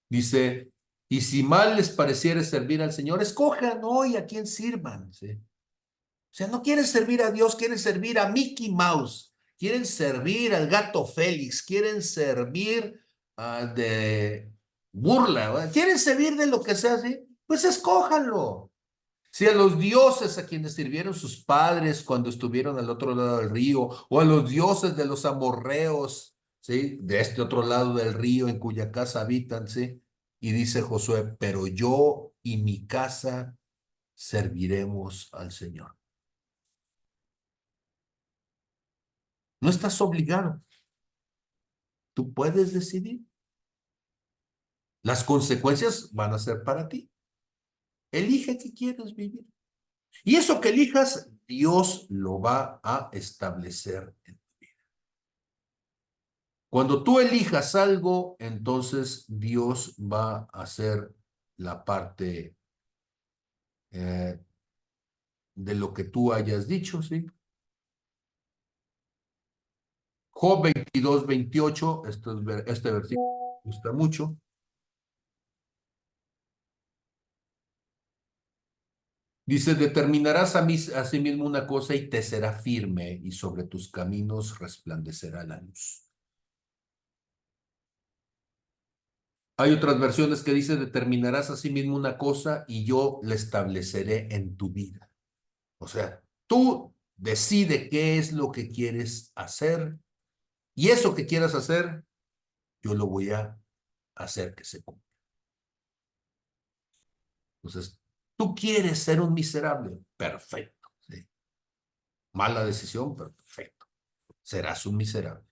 Dice, y si mal les pareciere servir al Señor, escojan hoy a quién sirvan. ¿Sí? O sea, no quieren servir a Dios, quieren servir a Mickey Mouse, quieren servir al gato Félix, quieren servir de burla, ¿verdad? Quieren servir de lo que sea así, pues escójanlo. Si a los dioses a quienes sirvieron sus padres cuando estuvieron al otro lado del río, o a los dioses de los amorreos, ¿sí? De este otro lado del río en cuya casa habitan, ¿sí? Y dice Josué, pero yo y mi casa serviremos al Señor. No estás obligado, tú puedes decidir. Las consecuencias van a ser para ti. Elige qué quieres vivir. Y eso que elijas, Dios lo va a establecer en tu vida. Cuando tú elijas algo, entonces Dios va a hacer la parte de lo que tú hayas dicho, ¿sí? Job 22, 28, este versículo me gusta mucho. Dice, determinarás a sí mismo una cosa y te será firme, y sobre tus caminos resplandecerá la luz. Hay otras versiones que dice, determinarás a sí mismo una cosa y yo la estableceré en tu vida. O sea, tú decide qué es lo que quieres hacer y eso que quieras hacer, yo lo voy a hacer que se cumpla. Entonces, tú quieres ser un miserable, perfecto. ¿Sí? Mala decisión, pero perfecto. Serás un miserable.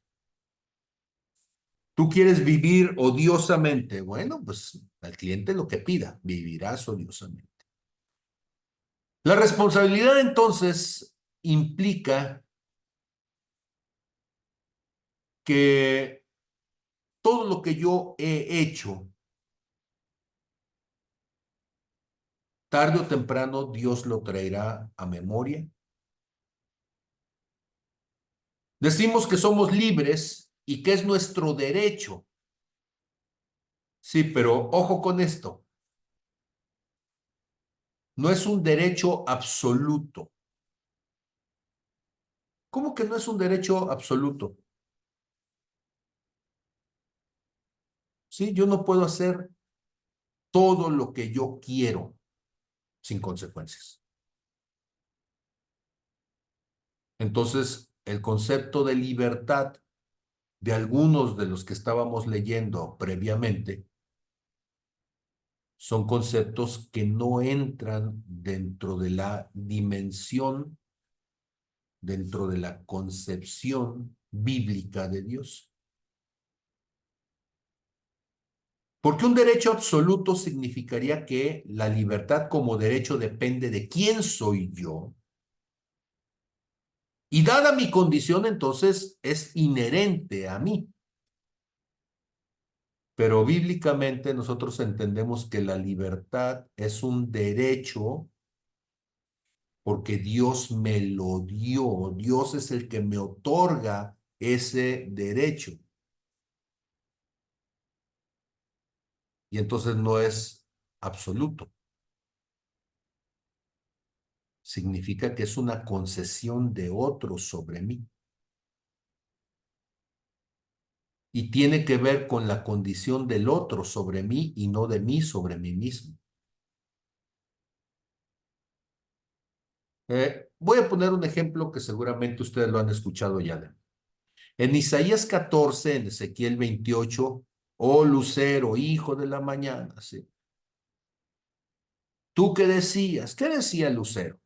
Tú quieres vivir odiosamente, bueno, pues al cliente lo que pida, vivirás odiosamente. La responsabilidad entonces implica que todo lo que yo he hecho, tarde o temprano Dios lo traerá a memoria. Decimos que somos libres y que es nuestro derecho. Sí, pero ojo con esto. No es un derecho absoluto. ¿Cómo que no es un derecho absoluto? Sí, yo no puedo hacer todo lo que yo quiero sin consecuencias. Entonces, el concepto de libertad de algunos de los que estábamos leyendo previamente son conceptos que no entran dentro de la dimensión, dentro de la concepción bíblica de Dios. Porque un derecho absoluto significaría que la libertad como derecho depende de quién soy yo. Y dada mi condición, entonces es inherente a mí. Pero bíblicamente nosotros entendemos que la libertad es un derecho porque Dios me lo dio. Dios es el que me otorga ese derecho. Y entonces no es absoluto. Significa que es una concesión de otro sobre mí. Y tiene que ver con la condición del otro sobre mí y no de mí sobre mí mismo. Voy a poner un ejemplo que seguramente ustedes lo han escuchado ya. En Isaías 14, en Ezequiel 28, oh lucero, hijo de la mañana, ¿sí? ¿Tú qué decías? ¿Qué decía el lucero?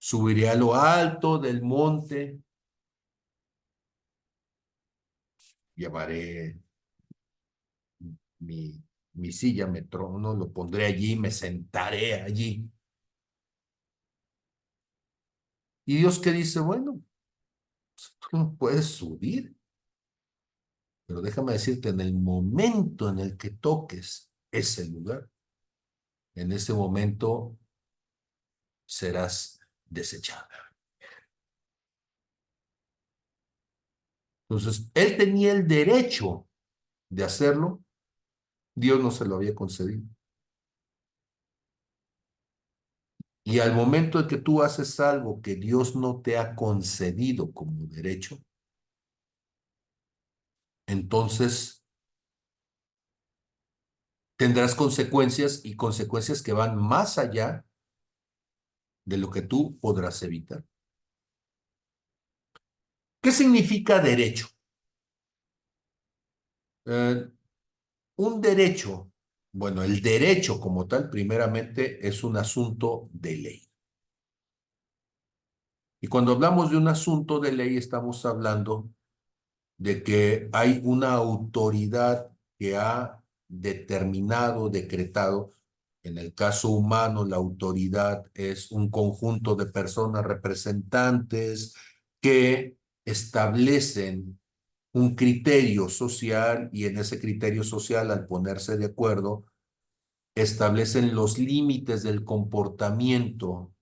Subiré a lo alto del monte, llevaré mi, mi silla, mi trono, lo pondré allí, me sentaré allí. Y Dios que dice, bueno, tú no puedes subir, pero déjame decirte, en el momento en el que toques ese lugar, en ese momento serás desechada. Entonces, él tenía el derecho de hacerlo, Dios no se lo había concedido. Y al momento de que tú haces algo que Dios no te ha concedido como derecho, entonces tendrás consecuencias y consecuencias que van más allá de lo que tú podrás evitar. ¿Qué significa derecho? Eh, un derecho, bueno, el derecho como tal, primeramente, es un asunto de ley. Y cuando hablamos de un asunto de ley, estamos hablando de que hay una autoridad que ha determinado, decretado. En el caso humano, la autoridad es un conjunto de personas representantes que establecen un criterio social y en ese criterio social, al ponerse de acuerdo, establecen los límites del comportamiento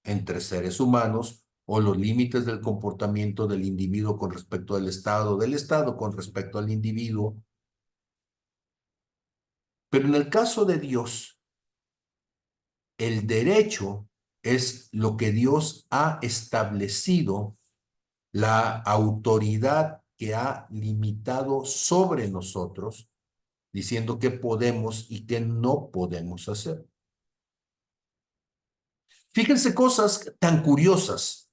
entre seres humanos o los límites del comportamiento del individuo con respecto al Estado, del Estado con respecto al individuo. Pero en el caso de Dios, el derecho es lo que Dios ha establecido, la autoridad que ha limitado sobre nosotros, diciendo qué podemos y qué no podemos hacer. Fíjense cosas tan curiosas.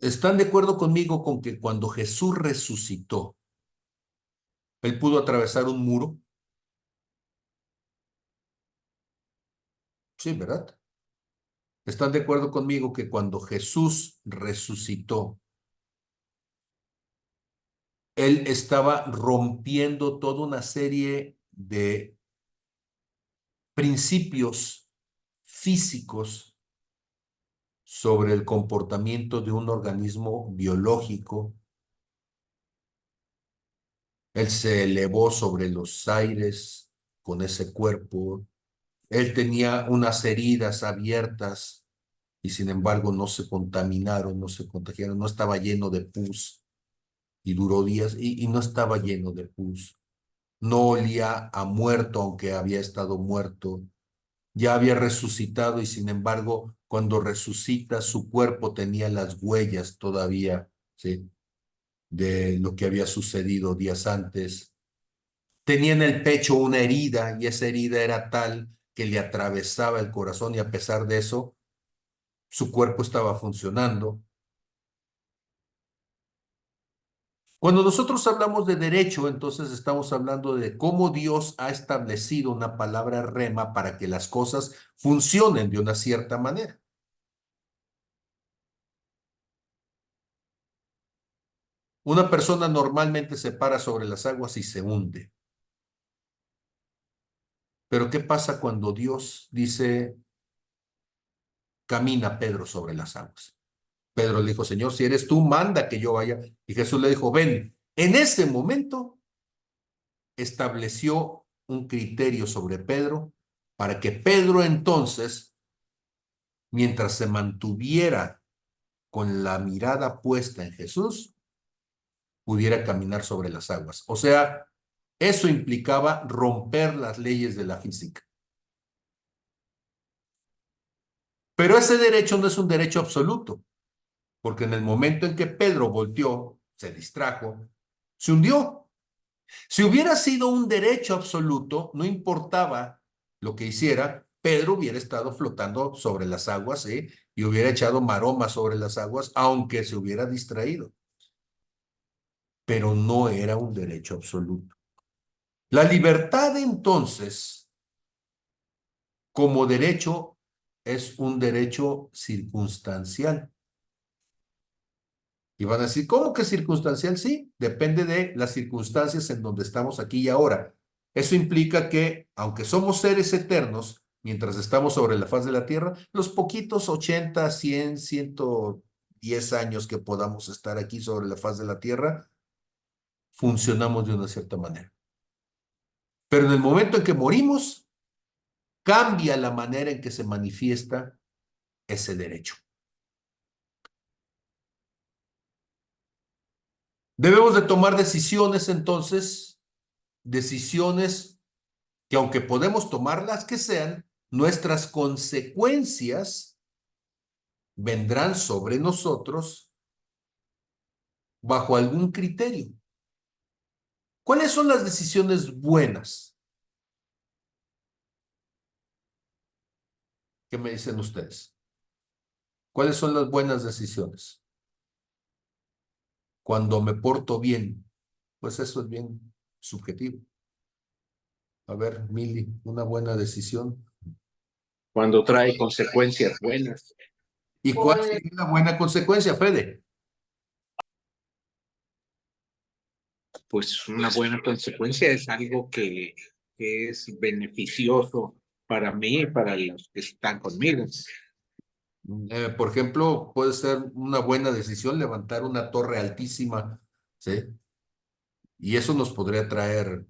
¿Están de acuerdo conmigo con que cuando Jesús resucitó, él pudo atravesar un muro? Sí, ¿verdad? ¿Están de acuerdo conmigo que cuando Jesús resucitó, él estaba rompiendo toda una serie de principios físicos sobre el comportamiento de un organismo biológico? Él se elevó sobre los aires con ese cuerpo. Él tenía unas heridas abiertas y sin embargo no se contaminaron, no se contagiaron, no estaba lleno de pus y duró días y no estaba lleno de pus. No olía a muerto aunque había estado muerto. Ya había resucitado y sin embargo cuando resucita su cuerpo tenía las huellas todavía, ¿sí?, de lo que había sucedido días antes. Tenía en el pecho una herida y esa herida era tal que le atravesaba el corazón y a pesar de eso, su cuerpo estaba funcionando. Cuando nosotros hablamos de derecho, entonces estamos hablando de cómo Dios ha establecido una palabra rema para que las cosas funcionen de una cierta manera. Una persona normalmente se para sobre las aguas y se hunde. Pero ¿qué pasa cuando Dios dice, camina Pedro sobre las aguas? Pedro le dijo, Señor, si eres tú, manda que yo vaya. Y Jesús le dijo, ven. En ese momento estableció un criterio sobre Pedro para que Pedro entonces, mientras se mantuviera con la mirada puesta en Jesús, pudiera caminar sobre las aguas. O sea, eso implicaba romper las leyes de la física. Pero ese derecho no es un derecho absoluto, porque en el momento en que Pedro volteó, se distrajo, se hundió. Si hubiera sido un derecho absoluto, no importaba lo que hiciera, Pedro hubiera estado flotando sobre las aguas, ¿eh?, y hubiera echado maroma sobre las aguas, aunque se hubiera distraído. Pero no era un derecho absoluto. La libertad entonces, como derecho, es un derecho circunstancial. Y van a decir, ¿cómo que circunstancial? Sí, depende de las circunstancias en donde estamos aquí y ahora. Eso implica que, aunque somos seres eternos, mientras estamos sobre la faz de la tierra, los poquitos 80, 100, 110 años que podamos estar aquí sobre la faz de la tierra, funcionamos de una cierta manera. Pero en el momento en que morimos, cambia la manera en que se manifiesta ese derecho. Debemos de tomar decisiones entonces, decisiones que aunque podemos tomar las que sean, nuestras consecuencias vendrán sobre nosotros bajo algún criterio. ¿Cuáles son las decisiones buenas? ¿Qué me dicen ustedes? ¿Cuáles son las buenas decisiones? Cuando me porto bien, pues eso es bien subjetivo. A ver, Mili, una buena decisión. Cuando trae consecuencias buenas. ¿Y cuál sería la buena consecuencia, Fede? Pues una buena consecuencia es algo que es beneficioso para mí y para los que están conmigo. Por ejemplo, puede ser una buena decisión levantar una torre altísima, ¿sí? Y eso nos podría traer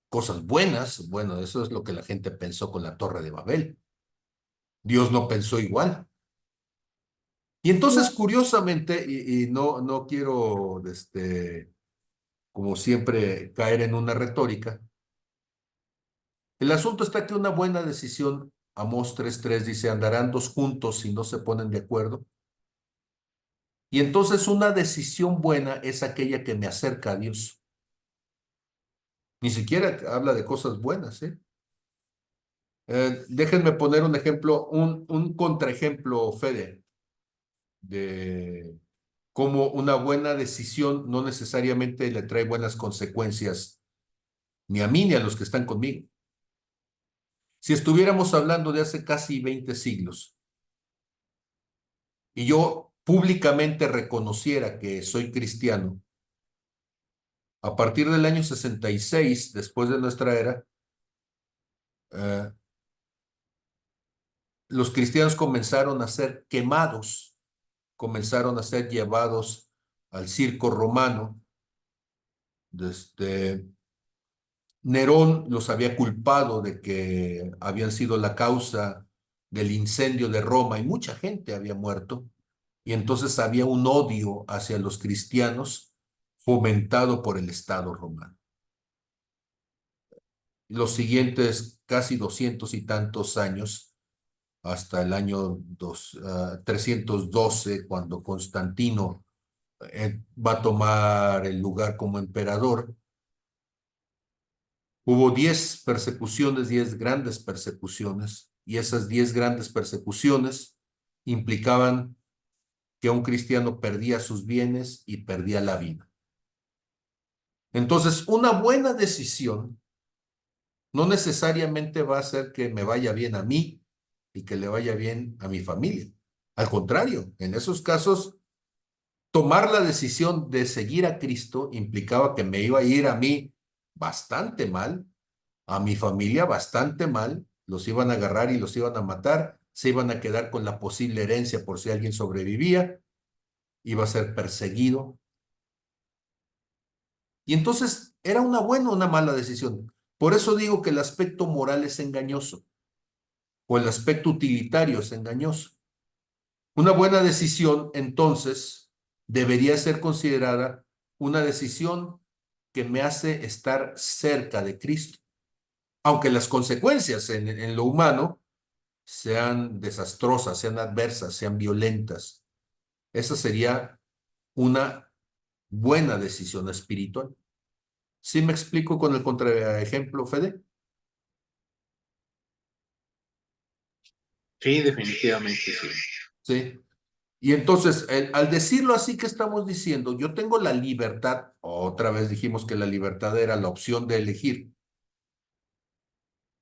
cosas buenas. Bueno, eso es lo que la gente pensó con la Torre de Babel. Dios no pensó igual. Y entonces, curiosamente, y no quiero, como siempre, caer en una retórica, el asunto está que una buena decisión, Amós 3:3 dice, andarán dos juntos si no se ponen de acuerdo. Y entonces una decisión buena es aquella que me acerca a Dios. Ni siquiera habla de cosas buenas, ¿eh? Déjenme poner un ejemplo, un contraejemplo, Fede, de cómo una buena decisión no necesariamente le trae buenas consecuencias ni a mí ni a los que están conmigo. Si estuviéramos hablando de hace casi 20 siglos y yo públicamente reconociera que soy cristiano, a partir del año 66, después de nuestra era, eh, los cristianos comenzaron a ser quemados, comenzaron a ser llevados al circo romano. Desde Nerón los había culpado de que habían sido la causa del incendio de Roma y mucha gente había muerto. Y entonces había un odio hacia los cristianos fomentado por el Estado romano. Los siguientes casi 200 y tantos años, hasta el año 312, cuando Constantino va a tomar el lugar como emperador, hubo 10 persecuciones, 10 grandes persecuciones, y esas 10 grandes persecuciones implicaban que un cristiano perdía sus bienes y perdía la vida. Entonces, una buena decisión no necesariamente va a hacer que me vaya bien a mí y que le vaya bien a mi familia. Al contrario, en esos casos, tomar la decisión de seguir a Cristo implicaba que me iba a ir a mí bastante mal, a mi familia bastante mal, los iban a agarrar y los iban a matar, se iban a quedar con la posible herencia por si alguien sobrevivía, iba a ser perseguido. Y entonces, ¿era una buena o una mala decisión? Por eso digo que el aspecto moral es engañoso o el aspecto utilitario es engañoso. Una buena decisión, entonces, debería ser considerada una decisión que me hace estar cerca de Cristo, aunque las consecuencias en lo humano sean desastrosas, sean adversas, sean violentas. Esa sería una buena decisión espiritual. ¿Sí me explico con el contraejemplo, Fede? Sí, definitivamente sí. Sí. Y entonces, al decirlo así, ¿qué estamos diciendo? Yo tengo la libertad, otra vez dijimos que la libertad era la opción de elegir.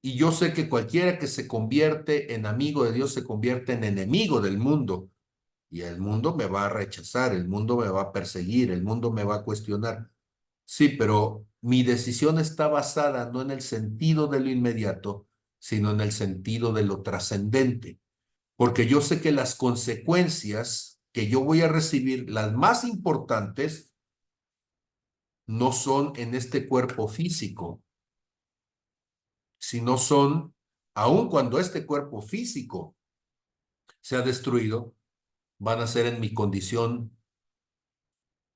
Y yo sé que cualquiera que se convierte en amigo de Dios se convierte en enemigo del mundo. Y el mundo me va a rechazar, el mundo me va a perseguir, el mundo me va a cuestionar. Sí, pero mi decisión está basada no en el sentido de lo inmediato, sino en el sentido de lo trascendente. Porque yo sé que las consecuencias que yo voy a recibir, las más importantes, no son en este cuerpo físico, sino son, aun cuando este cuerpo físico sea destruido, van a ser en mi condición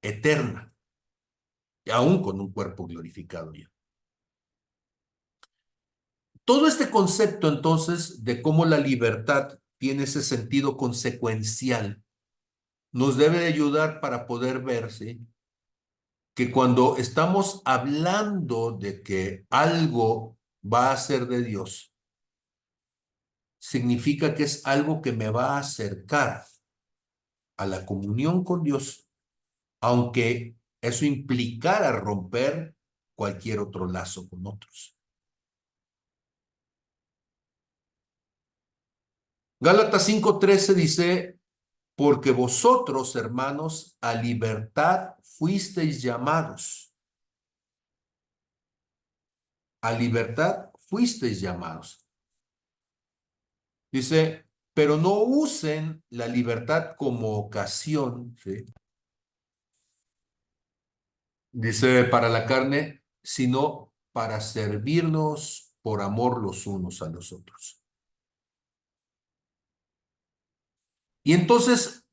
eterna, aún con un cuerpo glorificado ya. Todo este concepto entonces de cómo la libertad tiene ese sentido consecuencial nos debe de ayudar para poder ver, ¿sí?, que cuando estamos hablando de que algo va a ser de Dios, significa que es algo que me va a acercar a la comunión con Dios, aunque eso implicara romper cualquier otro lazo con otros. Gálatas 5:13 dice, porque vosotros, hermanos, a libertad fuisteis llamados. A libertad fuisteis llamados. Dice, pero no usen la libertad como ocasión, ¿sí?, dice, para la carne, sino para servirnos por amor los unos a los otros. Y entonces,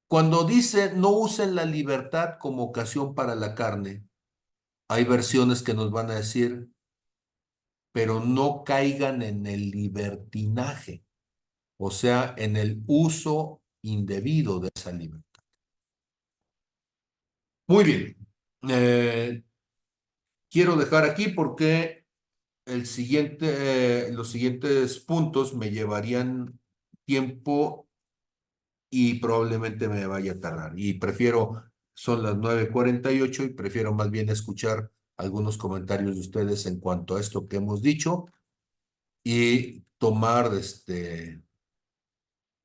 cuando dice no usen la libertad como ocasión para la carne, hay versiones que nos van a decir, pero no caigan en el libertinaje, o sea, en el uso indebido de esa libertad. Muy bien. Quiero dejar aquí porque los siguientes puntos me llevarían tiempo y probablemente me vaya a tardar. Y prefiero, son las 9:48 y prefiero más bien escuchar algunos comentarios de ustedes en cuanto a esto que hemos dicho y tomar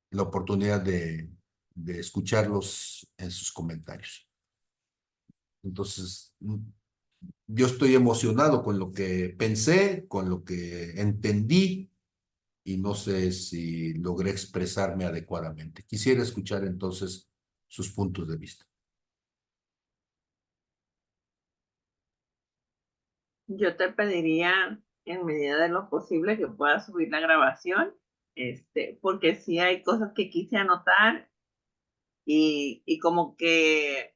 la oportunidad de escucharlos en sus comentarios. Entonces, yo estoy emocionado con lo que pensé, con lo que entendí y no sé si logré expresarme adecuadamente. Quisiera escuchar entonces sus puntos de vista. Yo te pediría, en medida de lo posible, que puedas subir la grabación, porque sí hay cosas que quise anotar y como que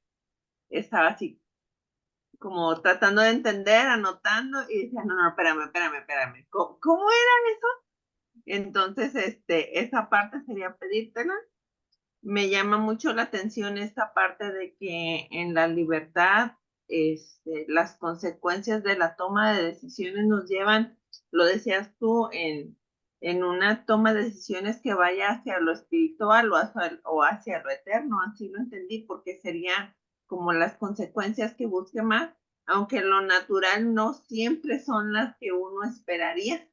estaba así, como tratando de entender, anotando, y decía, no, no, espérame, ¿cómo era eso? Entonces, esa parte sería pedírtela. Me llama mucho la atención esta parte de que en la libertad, las consecuencias de la toma de decisiones nos llevan, lo decías tú, en una toma de decisiones que vaya hacia lo espiritual o hacia lo eterno, así lo entendí, porque sería como las consecuencias que busque más, aunque lo natural no siempre son las que uno esperaría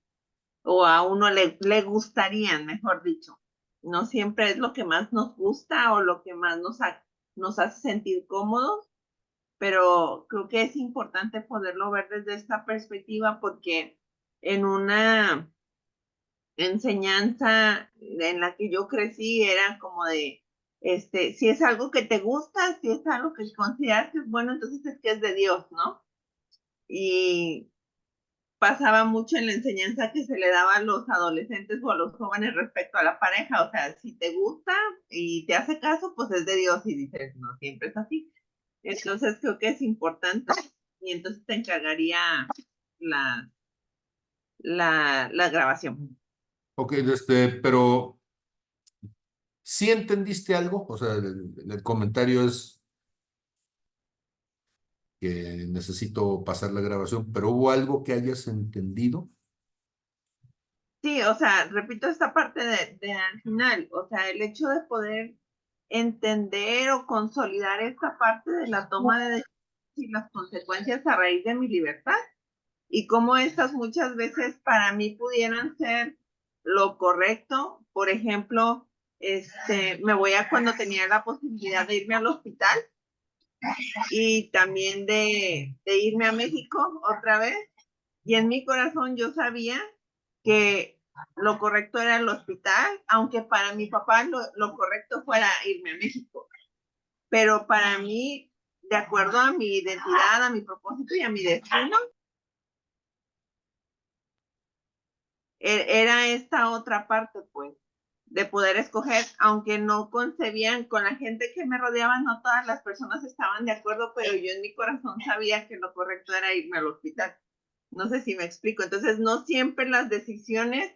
o a uno le gustarían, mejor dicho. No siempre es lo que más nos gusta o lo que más nos hace sentir cómodos, pero creo que es importante poderlo ver desde esta perspectiva porque en una enseñanza en la que yo crecí era como de, si es algo que te gusta, si es algo que consideras que es bueno, entonces es que es de Dios, ¿no? Y pasaba mucho en la enseñanza que se le daba a los adolescentes o a los jóvenes respecto a la pareja, o sea, si te gusta y te hace caso, pues es de Dios y dices, no, siempre es así. Entonces creo que es importante y entonces te encargaría la, la grabación. Ok, pero ¿sí entendiste algo? O sea, el comentario es que necesito pasar la grabación, pero ¿hubo algo que hayas entendido? Sí, o sea, repito esta parte de al final, o sea, el hecho de poder entender o consolidar esta parte de la toma de decisiones y las consecuencias a raíz de mi libertad y cómo estas muchas veces para mí pudieran ser lo correcto. Por ejemplo, me voy a cuando tenía la posibilidad de irme al hospital y también de irme a México otra vez. Y en mi corazón yo sabía que lo correcto era el hospital, aunque para mi papá lo correcto fuera irme a México. Pero para mí, de acuerdo a mi identidad, a mi propósito y a mi destino, era esta otra parte, pues, de poder escoger, aunque no concebían con la gente que me rodeaba, no todas las personas estaban de acuerdo, pero yo en mi corazón sabía que lo correcto era irme al hospital. No sé si me explico. Entonces, no siempre las decisiones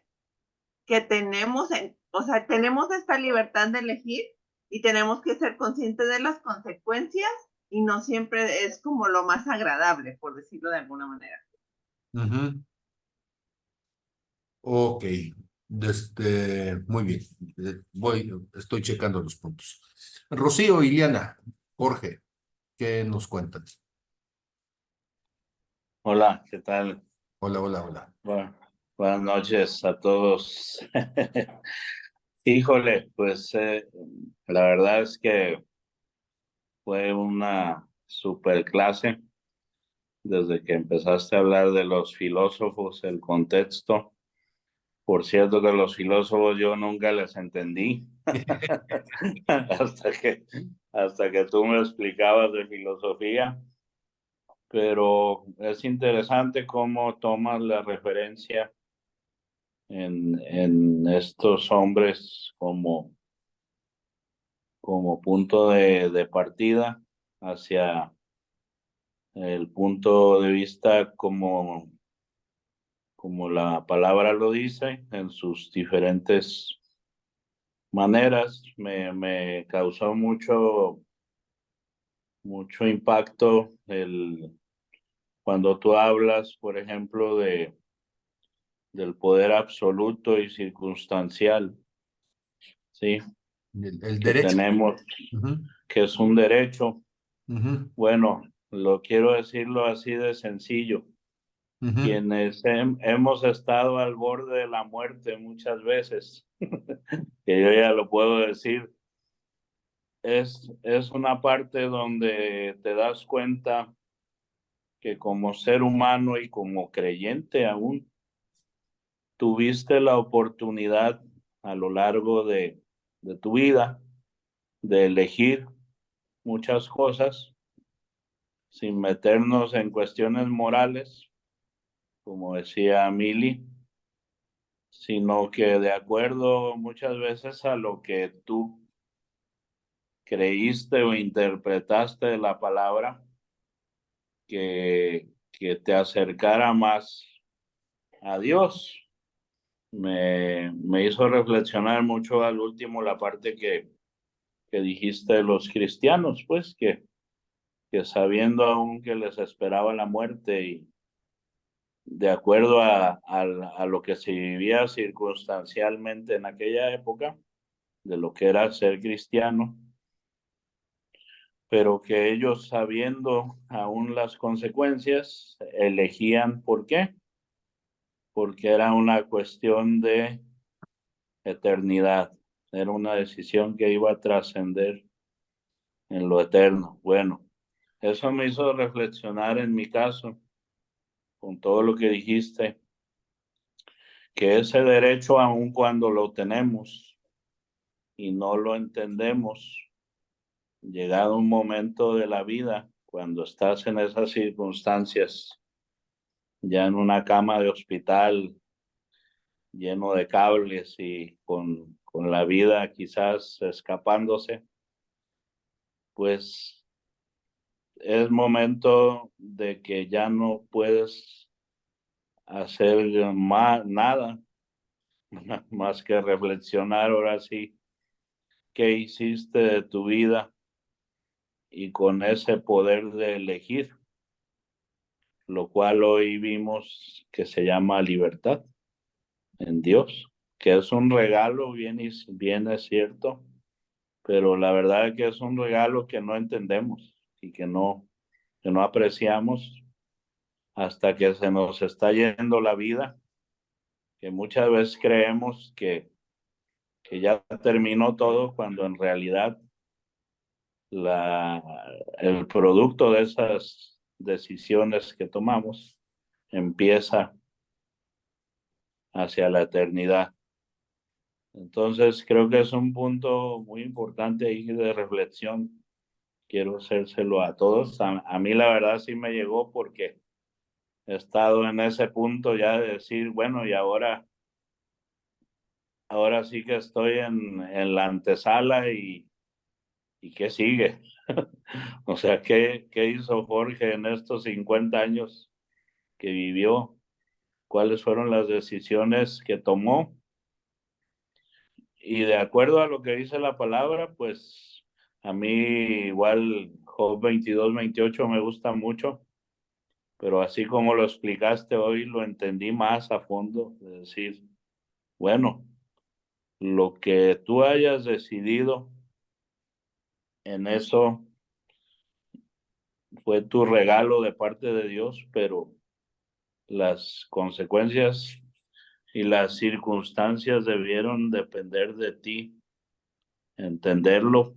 que tenemos, o sea, tenemos esta libertad de elegir y tenemos que ser conscientes de las consecuencias y no siempre es como lo más agradable, por decirlo de alguna manera. Ujú. Ok, muy bien. Estoy checando los puntos. Rocío, Iliana, Jorge, ¿qué nos cuentan? Hola, ¿qué tal? Hola, hola, hola. Bueno, buenas noches a todos. Híjole, pues la verdad es que fue una super clase desde que empezaste a hablar de los filósofos, el contexto. Por cierto que los filósofos yo nunca les entendí hasta que tú me explicabas de filosofía, pero es interesante cómo tomas la referencia en estos hombres como punto de partida hacia el punto de vista como la palabra lo dice, en sus diferentes maneras. Me causó mucho impacto cuando tú hablas, por ejemplo, del poder absoluto y circunstancial, ¿sí? El Que derecho. tenemos, Ujú, que es un derecho. ujú, Bueno, lo quiero decirlo así de sencillo. ujú. Quienes hemos estado al borde de la muerte muchas veces, que yo ya lo puedo decir, es una parte donde te das cuenta que como ser humano y como creyente aún, tuviste la oportunidad a lo largo de tu vida de elegir muchas cosas sin meternos en cuestiones morales, como decía Mili, sino que de acuerdo muchas veces a lo que tú creíste o interpretaste de la palabra, que te acercara más a Dios. Me hizo reflexionar mucho al último la parte que dijiste de los cristianos, pues que sabiendo aún que les esperaba la muerte y de acuerdo a lo que se vivía circunstancialmente en aquella época, de lo que era ser cristiano, pero que ellos sabiendo aún las consecuencias, elegían. ¿Por qué? Porque era una cuestión de eternidad, era una decisión que iba a trascender en lo eterno. Bueno, eso me hizo reflexionar en mi caso, con todo lo que dijiste, que ese derecho, aun cuando lo tenemos y no lo entendemos, llegado un momento de la vida, cuando estás en esas circunstancias, ya en una cama de hospital, lleno de cables y con la vida quizás escapándose, pues es momento de que ya no puedes hacer nada más que reflexionar ahora sí qué hiciste de tu vida y con ese poder de elegir, lo cual hoy vimos que se llama libertad en Dios, que es un regalo, bien es cierto, pero la verdad es que es un regalo que no entendemos y que no apreciamos, hasta que se nos está yendo la vida, que muchas veces creemos que ya terminó todo, cuando en realidad el producto de esas decisiones que tomamos empieza hacia la eternidad. Entonces creo que es un punto muy importante ahí de reflexión. Quiero hacérselo a todos. A mí la verdad sí me llegó, porque he estado en ese punto ya de decir, bueno, y ahora sí que estoy en la antesala, y ¿qué sigue? O sea, ¿qué hizo Jorge en estos 50 años que vivió? ¿Cuáles fueron las decisiones que tomó? Y de acuerdo a lo que dice la palabra, pues a mí igual Job 22-28 me gusta mucho, pero así como lo explicaste hoy, lo entendí más a fondo, de decir, bueno, lo que tú hayas decidido, en eso fue tu regalo de parte de Dios, pero las consecuencias y las circunstancias debieron depender de ti, entenderlo,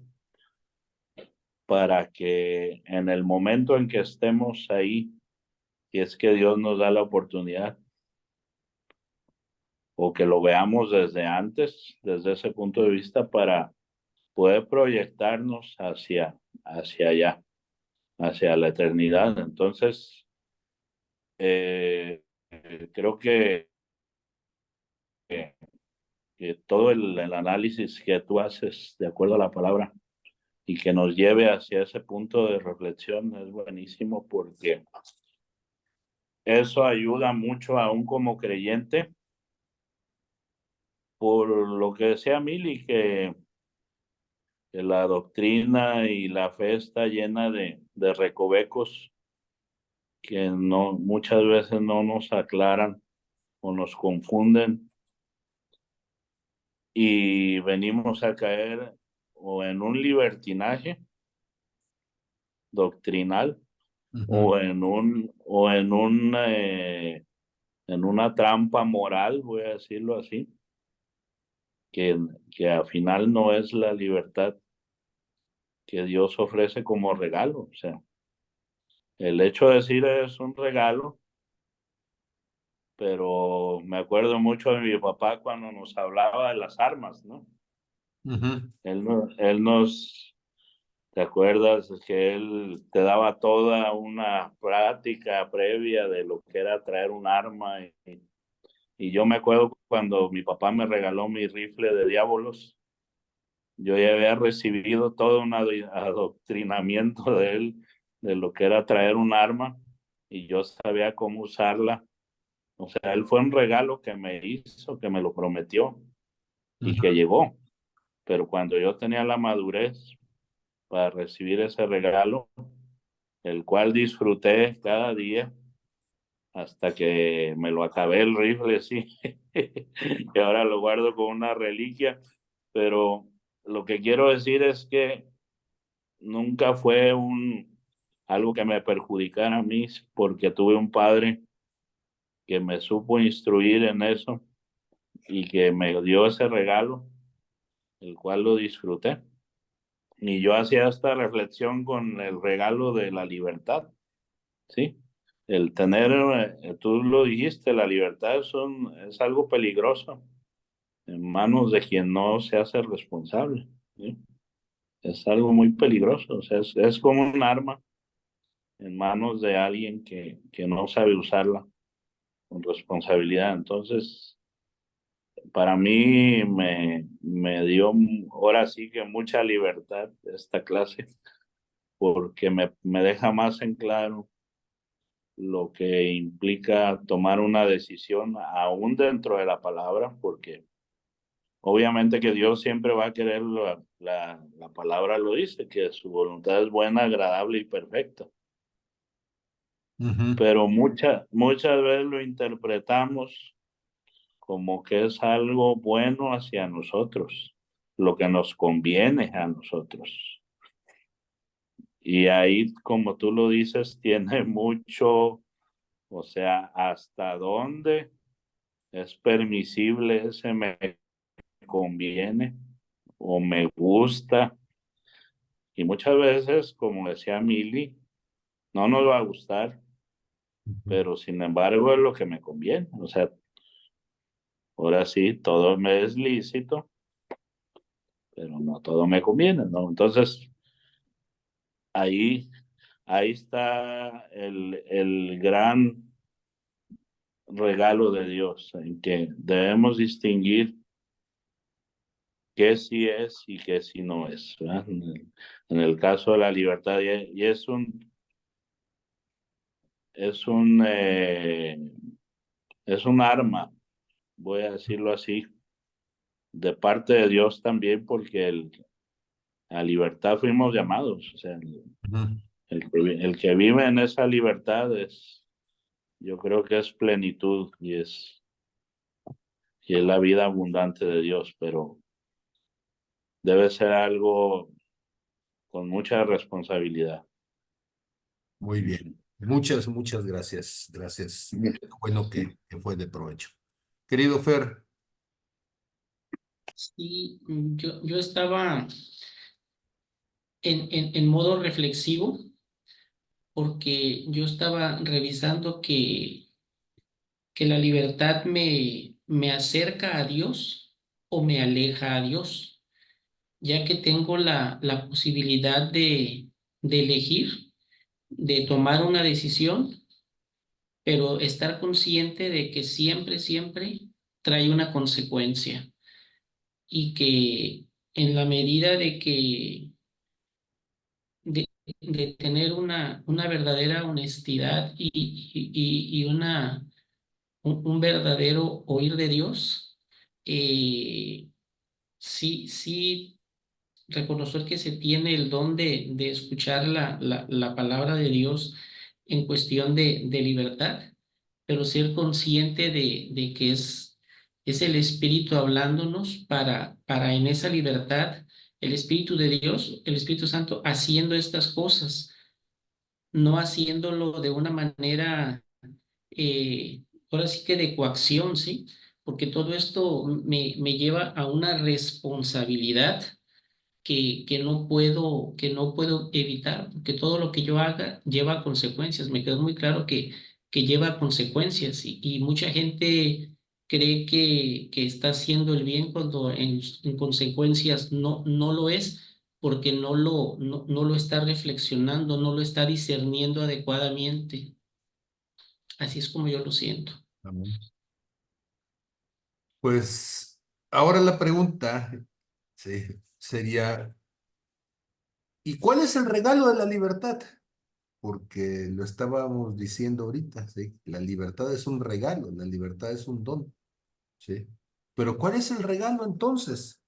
para que en el momento en que estemos ahí, si es que Dios nos da la oportunidad, o que lo veamos desde antes, desde ese punto de vista, para poder proyectarnos hacia allá, hacia la eternidad. Entonces, creo que todo el análisis que tú haces de acuerdo a la palabra y que nos lleve hacia ese punto de reflexión es buenísimo, porque eso ayuda mucho aún como creyente, por lo que decía Mili, que la doctrina y la fe está llena de recovecos que no, muchas veces no nos aclaran o nos confunden, y venimos a caer o en un libertinaje doctrinal, o en una trampa moral, voy a decirlo así, que al final no es la libertad que Dios ofrece como regalo. O sea, el hecho de decir es un regalo, pero me acuerdo mucho de mi papá cuando nos hablaba de las armas, ¿no? Ujú. Él nos, ¿te acuerdas que él te daba toda una práctica previa de lo que era traer un arma? Y yo me acuerdo cuando mi papá me regaló mi rifle de diábolos, yo ya había recibido todo un adoctrinamiento de él, de lo que era traer un arma, y yo sabía cómo usarla. O sea, él fue un regalo que me hizo, que me lo prometió y que llegó. Pero cuando yo tenía la madurez para recibir ese regalo, el cual disfruté cada día hasta que me lo acabé el rifle, sí, y ahora lo guardo como una reliquia. Pero lo que quiero decir es que nunca fue algo que me perjudicara a mí, porque tuve un padre que me supo instruir en eso y que me dio ese regalo, el cual lo disfruté. Y yo hacía esta reflexión con el regalo de la libertad, ¿sí? El tener, tú lo dijiste, la libertad es algo peligroso en manos de quien no se hace responsable, ¿sí? Es algo muy peligroso, o sea, es como un arma en manos de alguien que no sabe usarla con responsabilidad. Entonces, para mí me dio ahora sí que mucha libertad esta clase, porque me deja más en claro lo que implica tomar una decisión aún dentro de la palabra, porque obviamente que Dios siempre va a querer, la palabra lo dice, que su voluntad es buena, agradable y perfecta. Ujú. Pero muchas veces lo interpretamos como que es algo bueno hacia nosotros, lo que nos conviene a nosotros. Y ahí, como tú lo dices, tiene mucho O sea, hasta dónde es permisible ese me conviene o me gusta. Y muchas veces, como decía Mili, no nos va a gustar, pero sin embargo es lo que me conviene. O sea, ahora sí, todo me es lícito, pero no todo me conviene, ¿no? Entonces, ahí, ahí está el gran regalo de Dios, en que debemos distinguir qué sí es y qué sí no es, ¿verdad? En el caso de la libertad, y es un, eh, es un arma, voy a decirlo así, de parte de Dios también, porque a libertad fuimos llamados, o sea, Ujú. el que vive en esa libertad yo creo que es plenitud y es la vida abundante de Dios, pero debe ser algo con mucha responsabilidad. Muy bien. Muchas gracias. Gracias. Qué bueno que fue de provecho. Querido Fer, Sí, yo estaba en modo reflexivo porque yo estaba revisando que la libertad me acerca a Dios o me aleja a Dios, ya que tengo la posibilidad de elegir, de tomar una decisión, pero estar consciente de que siempre trae una consecuencia y que en la medida de, de tener una verdadera honestidad y un verdadero oír de Dios, eh, sí reconocer que se tiene el don de escuchar la palabra de Dios en cuestión de libertad, pero ser consciente de que es el Espíritu hablándonos para en esa libertad, el Espíritu de Dios, el Espíritu Santo, haciendo estas cosas, no haciéndolo de una manera, ahora sí que de coacción, ¿sí? Porque todo esto me lleva a una responsabilidad que no puedo evitar, porque todo lo que yo haga lleva consecuencias. Me quedó muy claro que lleva consecuencias y mucha gente cree que está haciendo el bien cuando en consecuencias no lo es, porque no lo está reflexionando, no lo está discerniendo adecuadamente. Así es como yo lo siento. amén. Pues ahora la pregunta, sí, sería, ¿y cuál es el regalo de la libertad? Porque lo estábamos diciendo ahorita, ¿sí? La libertad es un regalo, la libertad es un don, ¿sí? Pero ¿cuál es el regalo entonces?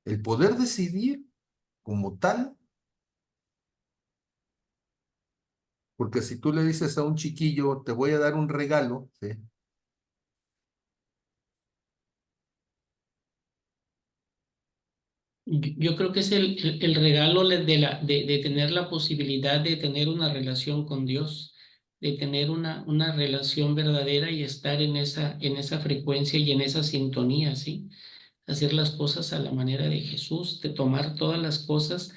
El poder decidir como tal, porque si tú le dices a un chiquillo, te voy a dar un regalo, ¿sí? Yo creo que es el regalo de tener la posibilidad de tener una relación con Dios, de tener una relación verdadera y estar en esa frecuencia y en esa sintonía, ¿sí? Hacer las cosas a la manera de Jesús, de tomar todas las cosas,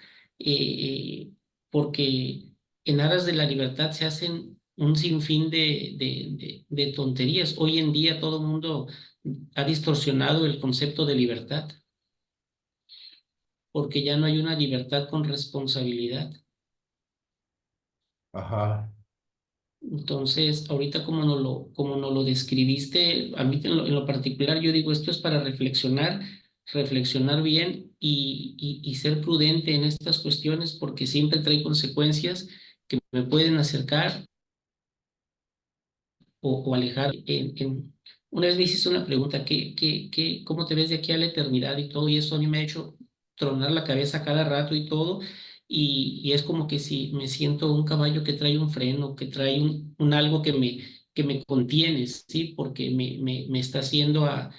porque en aras de la libertad se hacen un sinfín de tonterías. Hoy en día todo el mundo ha distorsionado el concepto de libertad porque ya no hay una libertad con responsabilidad. Ajá. Entonces, ahorita como nos lo describiste, a mí en lo particular yo digo, esto es para reflexionar, reflexionar bien y ser prudente en estas cuestiones porque siempre trae consecuencias que me pueden acercar o alejar. Una vez me hiciste una pregunta, ¿cómo te ves de aquí a la eternidad y todo? Y eso a mí me ha hecho tronar la cabeza cada rato y todo. Y es como que si me siento un caballo que trae un freno, que trae un algo que me contiene, ¿sí? Porque me está haciendo a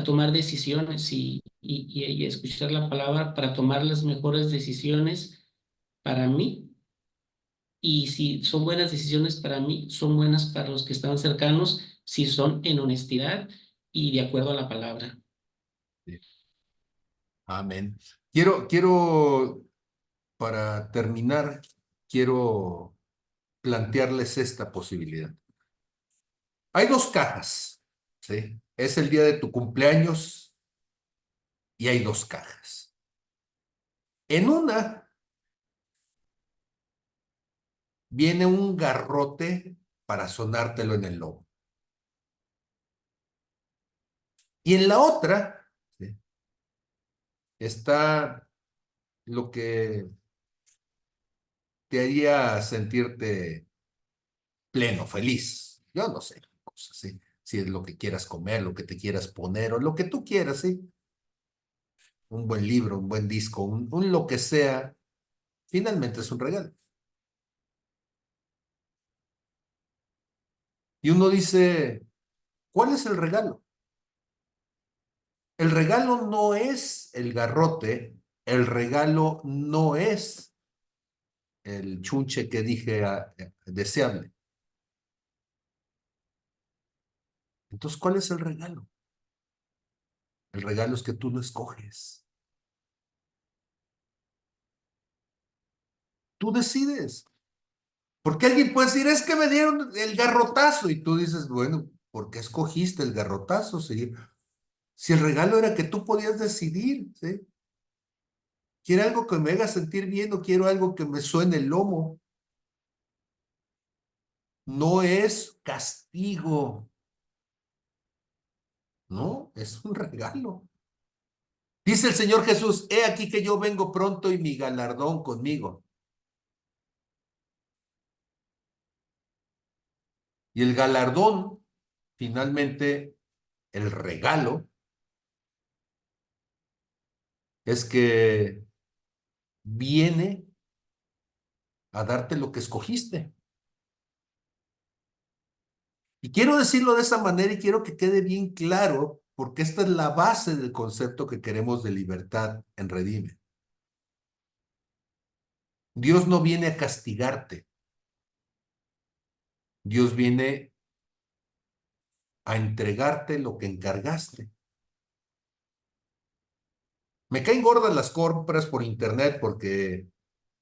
tomar decisiones y escuchar la palabra para tomar las mejores decisiones para mí y si son buenas decisiones para mí, son buenas para los que están cercanos, si son en honestidad y de acuerdo a la palabra. Amén. Para terminar, quiero plantearles esta posibilidad. Hay dos cajas, ¿sí? Es el día de tu cumpleaños y hay dos cajas. En una viene un garrote para sonártelo en el lomo. Y en la otra, ¿sí?, está lo que te haría sentirte pleno, feliz. Yo no sé, cosas, ¿sí? Si es lo que quieras comer, lo que te quieras poner o lo que tú quieras, ¿sí? Un buen libro, un buen disco, un lo que sea, finalmente es un regalo. Y uno dice, ¿cuál es el regalo? El regalo no es el garrote, el regalo no es el chunche que dije deseable. Entonces, ¿cuál es el regalo? El regalo es que tú lo escoges. Tú decides. Porque alguien puede decir, es que me dieron el garrotazo. Y tú dices, bueno, ¿por qué escogiste el garrotazo? Si el regalo era que tú podías decidir, ¿sí? Quiero algo que me haga sentir bien o quiero algo que me suene el lomo. No es castigo, no, es un regalo. Dice el Señor Jesús, he aquí que yo vengo pronto y mi galardón conmigo. Y el galardón, finalmente, el regalo, es que viene a darte lo que escogiste. Y quiero decirlo de esa manera y quiero que quede bien claro, porque esta es la base del concepto que queremos de libertad en Redime. Dios no viene a castigarte. Dios viene a entregarte lo que encargaste. Me caen gordas las compras por internet porque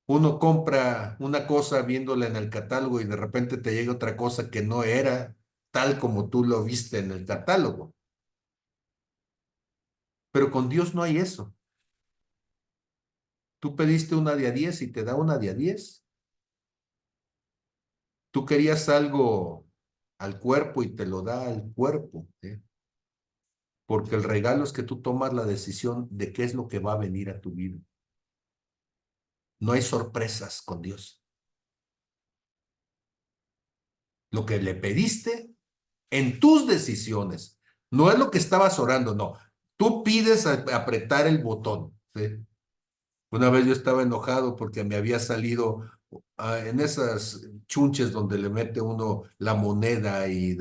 uno compra una cosa viéndola en el catálogo y de repente te llega otra cosa que no era tal como tú lo viste en el catálogo. Pero con Dios no hay eso. Tú pediste una de a 10 y te da una de a 10. Tú querías algo al cuerpo y te lo da al cuerpo, ¿eh? Porque el regalo es que tú tomas la decisión de qué es lo que va a venir a tu vida. No hay sorpresas con Dios. Lo que le pediste en tus decisiones, no es lo que estabas orando, no. Tú pides apretar el botón, ¿sí? Una vez yo estaba enojado porque me había salido en esas chunches donde le mete uno la moneda y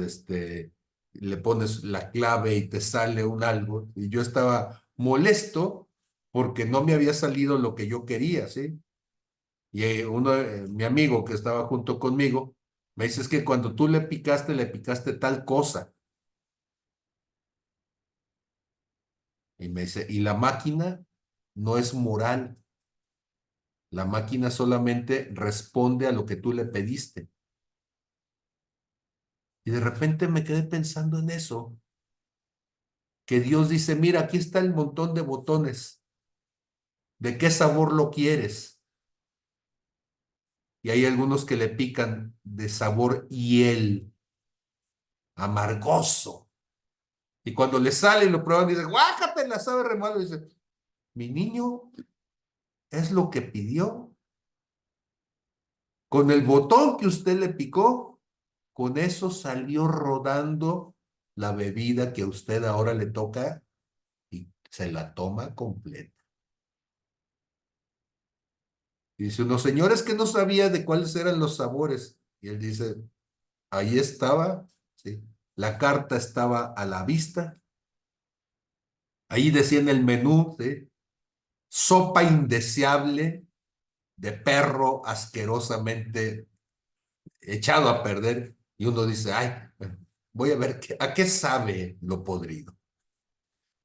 le pones la clave y te sale un algo. Y yo estaba molesto porque no me había salido lo que yo quería, ¿sí? Y mi amigo que estaba junto conmigo me dice, es que cuando tú le picaste tal cosa. Y me dice, y la máquina no es moral. La máquina solamente responde a lo que tú le pediste. Y de repente me quedé pensando en eso, que Dios dice, mira, aquí está el montón de botones. ¿De qué sabor lo quieres? Y hay algunos que le pican de sabor hiel, amargoso. Y cuando le sale y lo prueban, dice, guácate, la sabe re malo. Y dice, mi niño, es lo que pidió. Con el botón que usted le picó, con eso salió rodando la bebida que a usted ahora le toca y se la toma completa. Y dice unos señores que no sabía de cuáles eran los sabores. Y él dice, ahí estaba, ¿sí? La carta estaba a la vista. Ahí decía en el menú, ¿sí? Sopa indeseable de perro asquerosamente echado a perder y uno dice, ay, voy a ver a qué sabe lo podrido.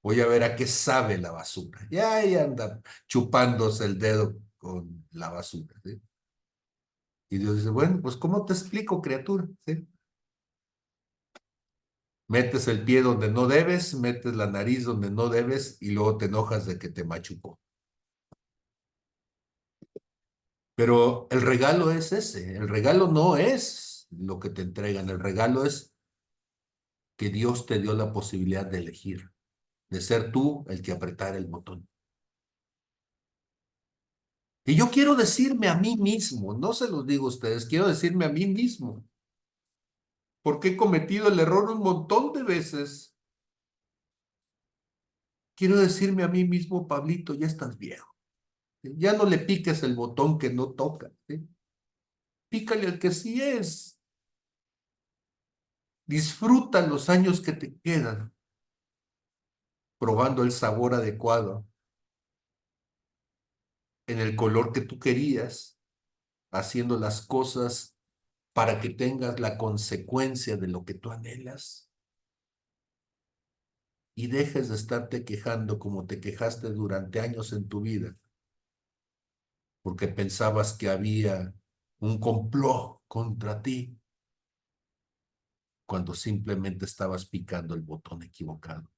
Voy a ver a qué sabe la basura. Y ahí anda chupándose el dedo con la basura, ¿sí? Y Dios dice, bueno, pues ¿cómo te explico, criatura? ¿Sí? Metes el pie donde no debes, metes la nariz donde no debes y luego te enojas de que te machucó. Pero el regalo es ese. El regalo no es lo que te entregan. El regalo es que Dios te dio la posibilidad de elegir, de ser tú el que apretara el botón. Y yo quiero decirme a mí mismo, no se los digo a ustedes, quiero decirme a mí mismo, porque he cometido el error un montón de veces. Quiero decirme a mí mismo, Pablito, ya estás viejo. Ya no le piques el botón que no toca, ¿sí? Pícale al que sí es. Disfruta los años que te quedan, probando el sabor adecuado, en el color que tú querías, haciendo las cosas para que tengas la consecuencia de lo que tú anhelas. Y dejes de estarte quejando como te quejaste durante años en tu vida, porque pensabas que había un complot contra ti, cuando simplemente estabas picando el botón equivocado.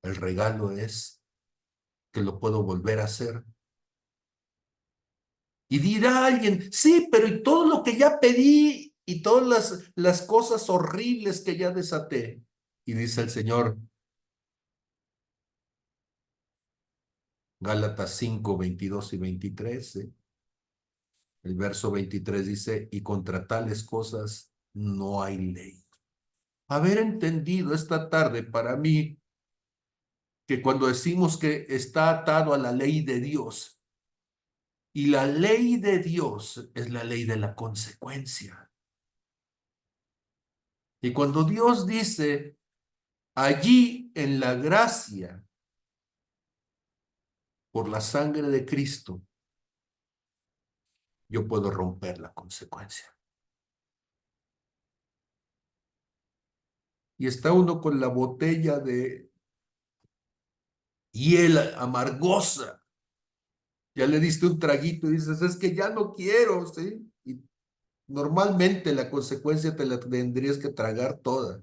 El regalo es que lo puedo volver a hacer. Y dirá alguien, sí, pero y todo lo que ya pedí y todas las cosas horribles que ya desaté. Y dice el Señor, Gálatas 5, 22 y 23, el verso 23 dice, y contra tales cosas no hay ley. Haber entendido esta tarde para mí que cuando decimos que está atado a la ley de Dios, y la ley de Dios es la ley de la consecuencia. Y cuando Dios dice, allí en la gracia, por la sangre de Cristo, yo puedo romper la consecuencia. Y está uno con la botella de hiel amargosa. Ya le diste un traguito y dices, es que ya no quiero, ¿sí? Y normalmente la consecuencia te la tendrías que tragar toda.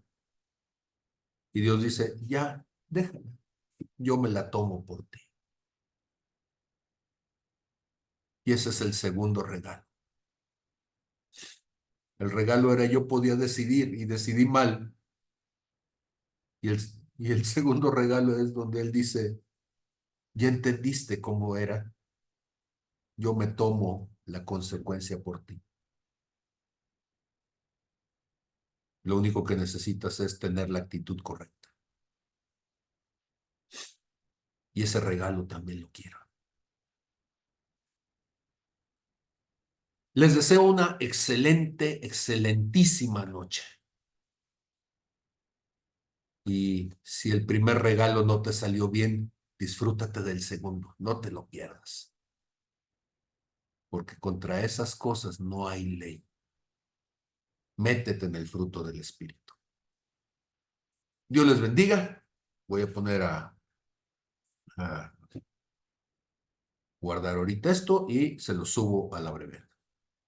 Y Dios dice, ya, déjala. Yo me la tomo por ti. Y ese es el segundo regalo. El regalo era yo podía decidir y decidí mal. Y el segundo regalo es donde Él dice, ya entendiste cómo era. Yo me tomo la consecuencia por ti. Lo único que necesitas es tener la actitud correcta. Y ese regalo también lo quiero. Les deseo una excelente, excelentísima noche. Y si el primer regalo no te salió bien, disfrútate del segundo. No te lo pierdas. Porque contra esas cosas no hay ley. Métete en el fruto del Espíritu. Dios les bendiga. Voy a poner a guardar ahorita esto y se lo subo a la brevedad.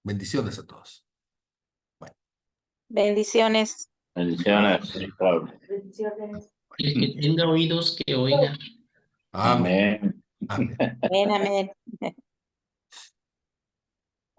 Bendiciones a todos. Bye. Bendiciones. Bendiciones, Pablo. El que tenga oídos que oiga. Amén. Amén. Amén. Amén, amén.